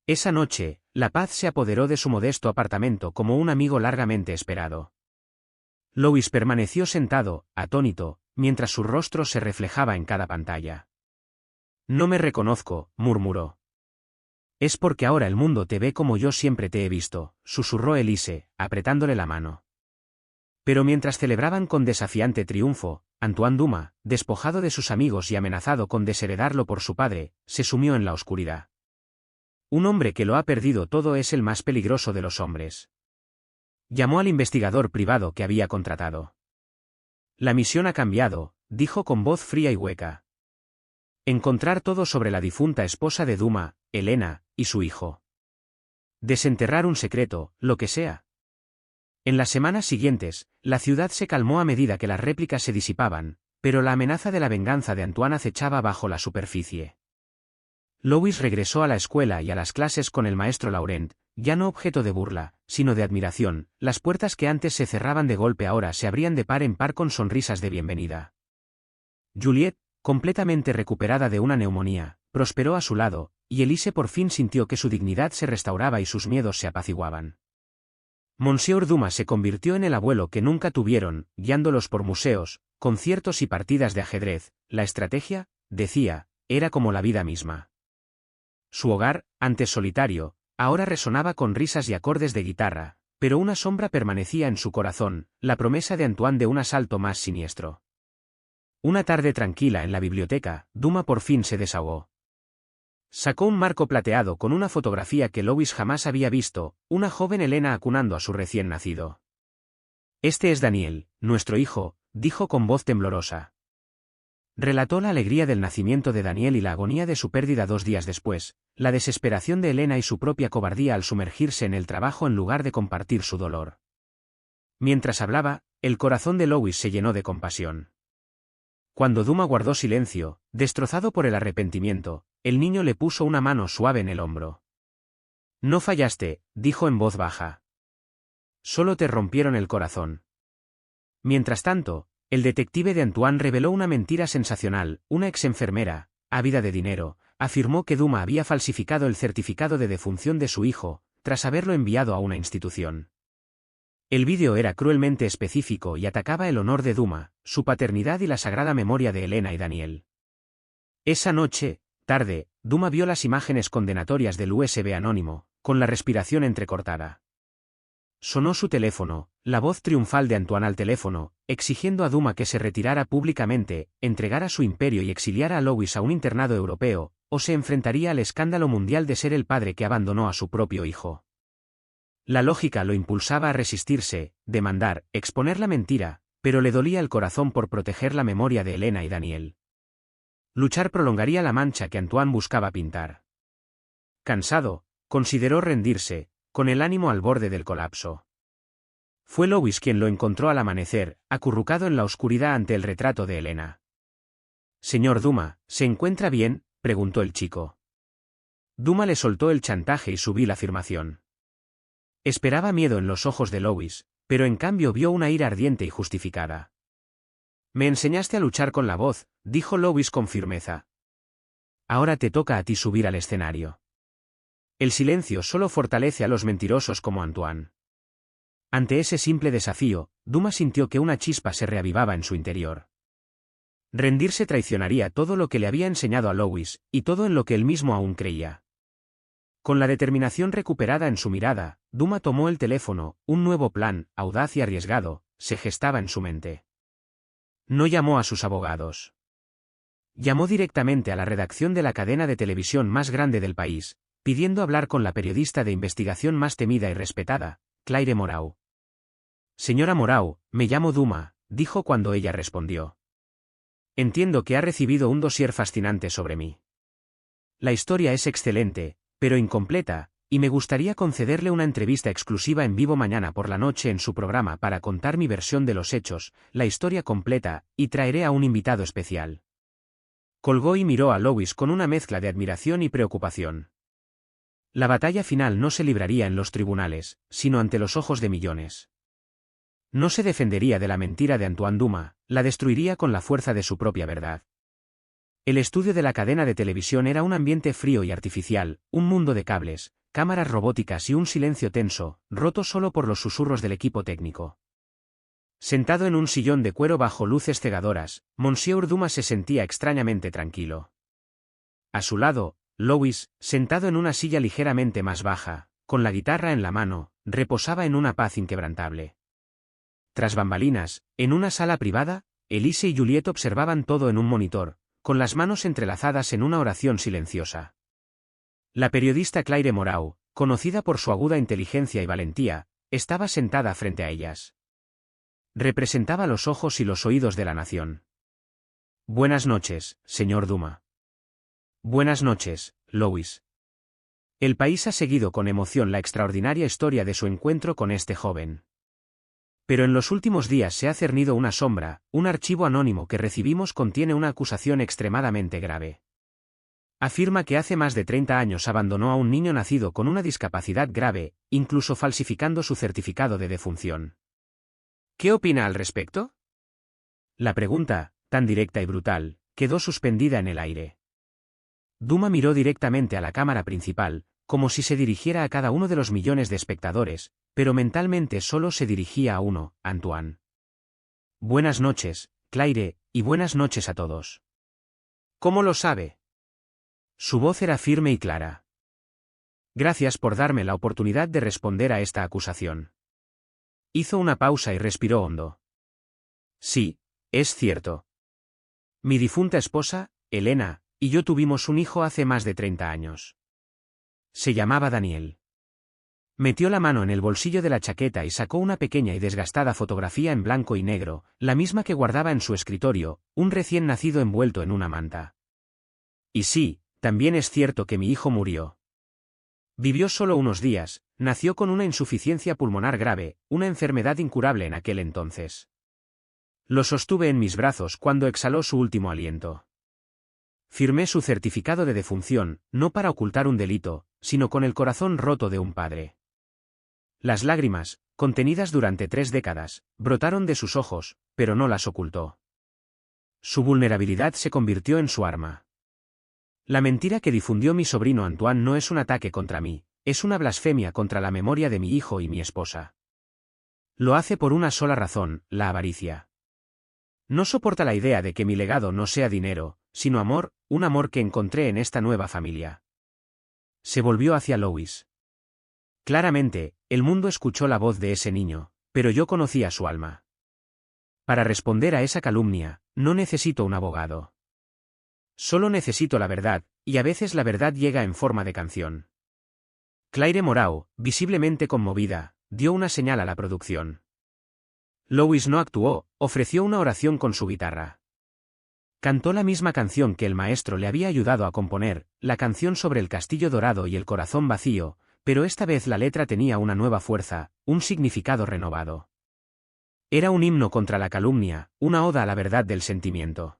Esa noche, la paz se apoderó de su modesto apartamento como un amigo largamente esperado. Lois permaneció sentado, atónito, mientras su rostro se reflejaba en cada pantalla. «No me reconozco», murmuró. «Es porque ahora el mundo te ve como yo siempre te he visto», susurró Elise, apretándole la mano. Pero mientras celebraban con desafiante triunfo, Antoine Duma, despojado de sus amigos y amenazado con desheredarlo por su padre, se sumió en la oscuridad. Un hombre que lo ha perdido todo es el más peligroso de los hombres. Llamó al investigador privado que había contratado. «La misión ha cambiado», dijo con voz fría y hueca. «Encontrar todo sobre la difunta esposa de Duma, Elena, y su hijo. Desenterrar un secreto, lo que sea». En las semanas siguientes, la ciudad se calmó a medida que las réplicas se disipaban, pero la amenaza de la venganza de Antoine acechaba bajo la superficie. Lois regresó a la escuela y a las clases con el maestro Laurent, ya no objeto de burla, sino de admiración. Las puertas que antes se cerraban de golpe ahora se abrían de par en par con sonrisas de bienvenida. Juliet, completamente recuperada de una neumonía, prosperó a su lado, y Elise por fin sintió que su dignidad se restauraba y sus miedos se apaciguaban. Monsieur Duma se convirtió en el abuelo que nunca tuvieron, guiándolos por museos, conciertos y partidas de ajedrez. La estrategia, decía, era como la vida misma. Su hogar, antes solitario, ahora resonaba con risas y acordes de guitarra, pero una sombra permanecía en su corazón, la promesa de Antoine de un asalto más siniestro. Una tarde tranquila en la biblioteca, Duma por fin se desahogó. Sacó un marco plateado con una fotografía que Lois jamás había visto, una joven Elena acunando a su recién nacido. «Este es Daniel, nuestro hijo», dijo con voz temblorosa. Relató la alegría del nacimiento de Daniel y la agonía de su pérdida 2 días después, la desesperación de Elena y su propia cobardía al sumergirse en el trabajo en lugar de compartir su dolor. Mientras hablaba, el corazón de Lois se llenó de compasión. Cuando Duma guardó silencio, destrozado por el arrepentimiento, el niño le puso una mano suave en el hombro. «No fallaste», dijo en voz baja. «Solo te rompieron el corazón». Mientras tanto, el detective de Antoine reveló una mentira sensacional. Una ex enfermera, ávida de dinero, afirmó que Duma había falsificado el certificado de defunción de su hijo, tras haberlo enviado a una institución. El vídeo era cruelmente específico y atacaba el honor de Duma, su paternidad y la sagrada memoria de Elena y Daniel. Esa noche, tarde, Duma vio las imágenes condenatorias del USB anónimo, con la respiración entrecortada. Sonó su teléfono, la voz triunfal de Antoine al teléfono, exigiendo a Duma que se retirara públicamente, entregara su imperio y exiliara a Lois a un internado europeo, o se enfrentaría al escándalo mundial de ser el padre que abandonó a su propio hijo. La lógica lo impulsaba a resistirse, demandar, exponer la mentira, pero le dolía el corazón por proteger la memoria de Elena y Daniel. Luchar prolongaría la mancha que Antoine buscaba pintar. Cansado, consideró rendirse, con el ánimo al borde del colapso. Fue Lois quien lo encontró al amanecer, acurrucado en la oscuridad ante el retrato de Elena. Señor Duma, ¿se encuentra bien?, preguntó el chico. Duma le soltó el chantaje y subió la afirmación. Esperaba miedo en los ojos de Louis, pero en cambio vio una ira ardiente y justificada. Me enseñaste a luchar con la voz, dijo Louis con firmeza. Ahora te toca a ti subir al escenario. El silencio solo fortalece a los mentirosos como Antoine. Ante ese simple desafío, Duma sintió que una chispa se reavivaba en su interior. Rendirse traicionaría todo lo que le había enseñado a Louis, y todo en lo que él mismo aún creía. Con la determinación recuperada en su mirada, Duma tomó el teléfono, un nuevo plan, audaz y arriesgado, se gestaba en su mente. No llamó a sus abogados. Llamó directamente a la redacción de la cadena de televisión más grande del país, pidiendo hablar con la periodista de investigación más temida y respetada, Claire Moreau. Señora Moreau, me llamo Duma, dijo cuando ella respondió. Entiendo que ha recibido un dossier fascinante sobre mí. La historia es excelente, pero incompleta, y me gustaría concederle una entrevista exclusiva en vivo mañana por la noche en su programa para contar mi versión de los hechos, la historia completa, y traeré a un invitado especial. Colgó y miró a Louis con una mezcla de admiración y preocupación. La batalla final no se libraría en los tribunales, sino ante los ojos de millones. No se defendería de la mentira de Antoine Duma, la destruiría con la fuerza de su propia verdad. El estudio de la cadena de televisión era un ambiente frío y artificial, un mundo de cables, cámaras robóticas y un silencio tenso, roto solo por los susurros del equipo técnico. Sentado en un sillón de cuero bajo luces cegadoras, Monsieur Duma se sentía extrañamente tranquilo. A su lado, Louis, sentado en una silla ligeramente más baja, con la guitarra en la mano, reposaba en una paz inquebrantable. Tras bambalinas, en una sala privada, Elise y Juliette observaban todo en un monitor, con las manos entrelazadas en una oración silenciosa. La periodista Claire Moreau, conocida por su aguda inteligencia y valentía, estaba sentada frente a ellas. Representaba los ojos y los oídos de la nación. Buenas noches, señor Duma. Buenas noches, Louis. El país ha seguido con emoción la extraordinaria historia de su encuentro con este joven. Pero en los últimos días se ha cernido una sombra, un archivo anónimo que recibimos contiene una acusación extremadamente grave. Afirma que hace más de 30 años abandonó a un niño nacido con una discapacidad grave, incluso falsificando su certificado de defunción. ¿Qué opina al respecto? La pregunta, tan directa y brutal, quedó suspendida en el aire. Duma miró directamente a la cámara principal, como si se dirigiera a cada uno de los millones de espectadores, pero mentalmente solo se dirigía a uno, Antoine. Buenas noches, Claire, y buenas noches a todos. ¿Cómo lo sabe? Su voz era firme y clara. Gracias por darme la oportunidad de responder a esta acusación. Hizo una pausa y respiró hondo. Sí, es cierto. Mi difunta esposa, Elena, y yo tuvimos un hijo hace más de 30 años. Se llamaba Daniel. Metió la mano en el bolsillo de la chaqueta y sacó una pequeña y desgastada fotografía en blanco y negro, la misma que guardaba en su escritorio, un recién nacido envuelto en una manta. Y sí, también es cierto que mi hijo murió. Vivió solo unos días, nació con una insuficiencia pulmonar grave, una enfermedad incurable en aquel entonces. Lo sostuve en mis brazos cuando exhaló su último aliento. Firmé su certificado de defunción, no para ocultar un delito, sino con el corazón roto de un padre. Las lágrimas, contenidas durante 3 décadas, brotaron de sus ojos, pero no las ocultó. Su vulnerabilidad se convirtió en su arma. La mentira que difundió mi sobrino Antoine no es un ataque contra mí, es una blasfemia contra la memoria de mi hijo y mi esposa. Lo hace por una sola razón, la avaricia. No soporta la idea de que mi legado no sea dinero, sino amor, un amor que encontré en esta nueva familia. Se volvió hacia Louis. Claramente, el mundo escuchó la voz de ese niño, pero yo conocía su alma. Para responder a esa calumnia, no necesito un abogado. Solo necesito la verdad, y a veces la verdad llega en forma de canción. Claire Moreau, visiblemente conmovida, dio una señal a la producción. Louis no actuó, ofreció una oración con su guitarra. Cantó la misma canción que el maestro le había ayudado a componer, la canción sobre el castillo dorado y el corazón vacío, pero esta vez la letra tenía una nueva fuerza, un significado renovado. Era un himno contra la calumnia, una oda a la verdad del sentimiento.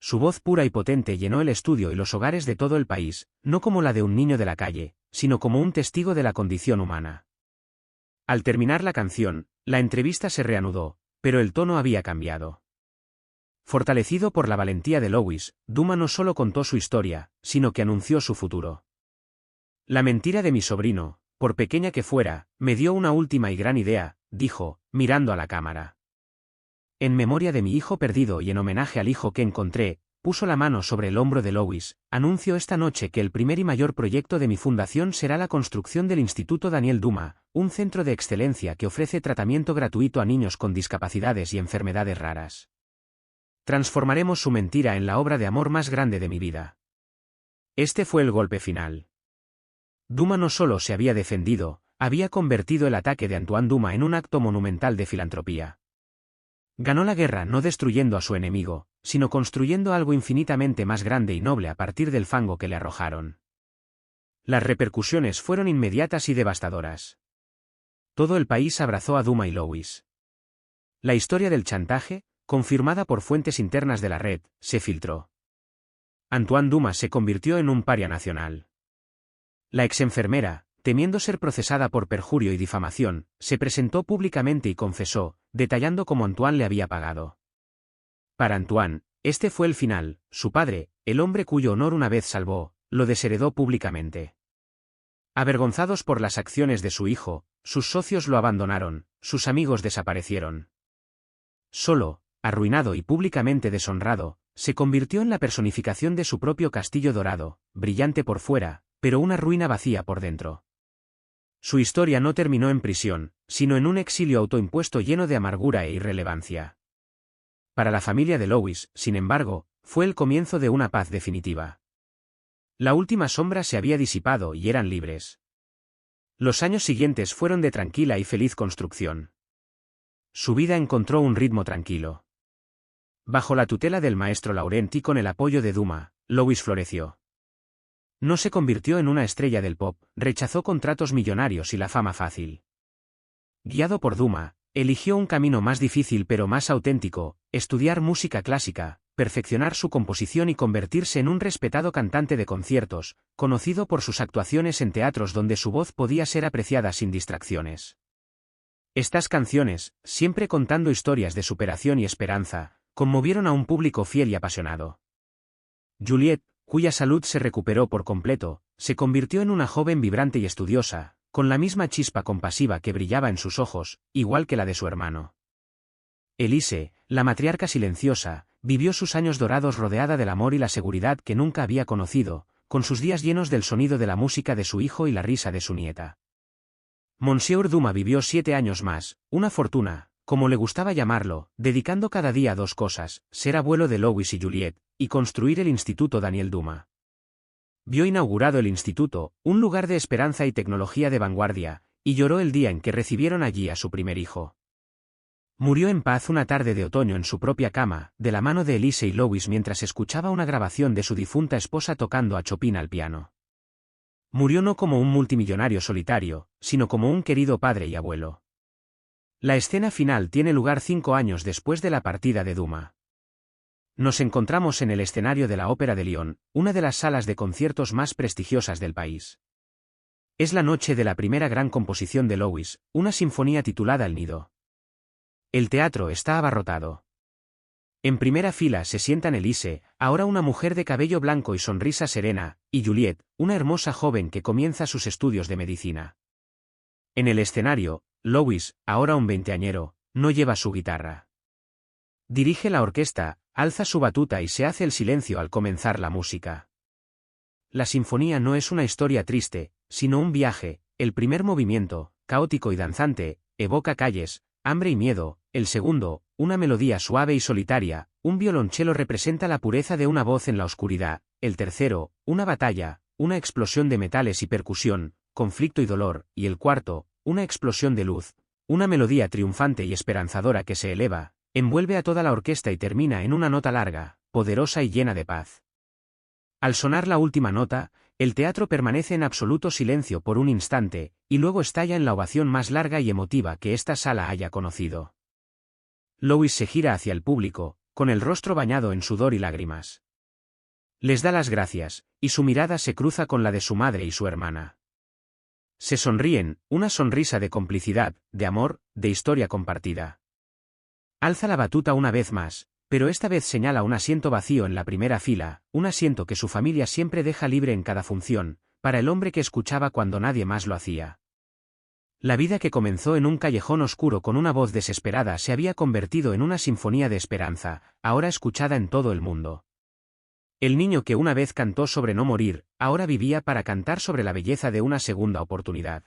Su voz pura y potente llenó el estudio y los hogares de todo el país, no como la de un niño de la calle, sino como un testigo de la condición humana. Al terminar la canción, la entrevista se reanudó, pero el tono había cambiado. Fortalecido por la valentía de Louis, Duma no solo contó su historia, sino que anunció su futuro. La mentira de mi sobrino, por pequeña que fuera, me dio una última y gran idea, dijo, mirando a la cámara. En memoria de mi hijo perdido y en homenaje al hijo que encontré, puso la mano sobre el hombro de Louis, anuncio esta noche que el primer y mayor proyecto de mi fundación será la construcción del Instituto Daniel Duma, un centro de excelencia que ofrece tratamiento gratuito a niños con discapacidades y enfermedades raras. Transformaremos su mentira en la obra de amor más grande de mi vida. Este fue el golpe final. Duma no solo se había defendido, había convertido el ataque de Antoine Duma en un acto monumental de filantropía. Ganó la guerra no destruyendo a su enemigo, sino construyendo algo infinitamente más grande y noble a partir del fango que le arrojaron. Las repercusiones fueron inmediatas y devastadoras. Todo el país abrazó a Duma y Louis. La historia del chantaje, confirmada por fuentes internas de la red, se filtró. Antoine Duma se convirtió en un paria nacional. La exenfermera, temiendo ser procesada por perjurio y difamación, se presentó públicamente y confesó, detallando cómo Antoine le había pagado. Para Antoine, este fue el final, su padre, el hombre cuyo honor una vez salvó, lo desheredó públicamente. Avergonzados por las acciones de su hijo, sus socios lo abandonaron, sus amigos desaparecieron. Solo, arruinado y públicamente deshonrado, se convirtió en la personificación de su propio castillo dorado, brillante por fuera, pero una ruina vacía por dentro. Su historia no terminó en prisión, sino en un exilio autoimpuesto lleno de amargura e irrelevancia. Para la familia de Louis, sin embargo, fue el comienzo de una paz definitiva. La última sombra se había disipado y eran libres. Los años siguientes fueron de tranquila y feliz construcción. Su vida encontró un ritmo tranquilo. Bajo la tutela del maestro Laurent y con el apoyo de Duma, Louis floreció. No se convirtió en una estrella del pop, rechazó contratos millonarios y la fama fácil. Guiado por Duma, eligió un camino más difícil pero más auténtico, estudiar música clásica, perfeccionar su composición y convertirse en un respetado cantante de conciertos, conocido por sus actuaciones en teatros donde su voz podía ser apreciada sin distracciones. Estas canciones, siempre contando historias de superación y esperanza, conmovieron a un público fiel y apasionado. Juliette, cuya salud se recuperó por completo, se convirtió en una joven vibrante y estudiosa, con la misma chispa compasiva que brillaba en sus ojos, igual que la de su hermano. Elise, la matriarca silenciosa, vivió sus años dorados rodeada del amor y la seguridad que nunca había conocido, con sus días llenos del sonido de la música de su hijo y la risa de su nieta. Monsieur Duma vivió 7 años más, una fortuna, como le gustaba llamarlo, dedicando cada día a 2 cosas, ser abuelo de Louis y Juliette, y construir el Instituto Daniel Duma. Vio inaugurado el instituto, un lugar de esperanza y tecnología de vanguardia, y lloró el día en que recibieron allí a su primer hijo. Murió en paz una tarde de otoño en su propia cama, de la mano de Elise y Louis mientras escuchaba una grabación de su difunta esposa tocando a Chopin al piano. Murió no como un multimillonario solitario, sino como un querido padre y abuelo. La escena final tiene lugar 5 años después de la partida de Duma. Nos encontramos en el escenario de la Ópera de Lyon, una de las salas de conciertos más prestigiosas del país. Es la noche de la primera gran composición de Louis, una sinfonía titulada El Nido. El teatro está abarrotado. En primera fila se sientan Elise, ahora una mujer de cabello blanco y sonrisa serena, y Juliette, una hermosa joven que comienza sus estudios de medicina. En el escenario, Louis, ahora un veinteañero, no lleva su guitarra. Dirige la orquesta, alza su batuta y se hace el silencio al comenzar la música. La sinfonía no es una historia triste, sino un viaje. El primer movimiento, caótico y danzante, evoca calles, hambre y miedo. El segundo, una melodía suave y solitaria, un violonchelo representa la pureza de una voz en la oscuridad. El tercero, una batalla, una explosión de metales y percusión, conflicto y dolor. Y el cuarto, una explosión de luz, una melodía triunfante y esperanzadora que se eleva, envuelve a toda la orquesta y termina en una nota larga, poderosa y llena de paz. Al sonar la última nota, el teatro permanece en absoluto silencio por un instante, y luego estalla en la ovación más larga y emotiva que esta sala haya conocido. Louis se gira hacia el público, con el rostro bañado en sudor y lágrimas. Les da las gracias, y su mirada se cruza con la de su madre y su hermana. Se sonríen, una sonrisa de complicidad, de amor, de historia compartida. Alza la batuta una vez más, pero esta vez señala un asiento vacío en la primera fila, un asiento que su familia siempre deja libre en cada función, para el hombre que escuchaba cuando nadie más lo hacía. La vida que comenzó en un callejón oscuro con una voz desesperada se había convertido en una sinfonía de esperanza, ahora escuchada en todo el mundo. El niño que una vez cantó sobre no morir, ahora vivía para cantar sobre la belleza de una segunda oportunidad.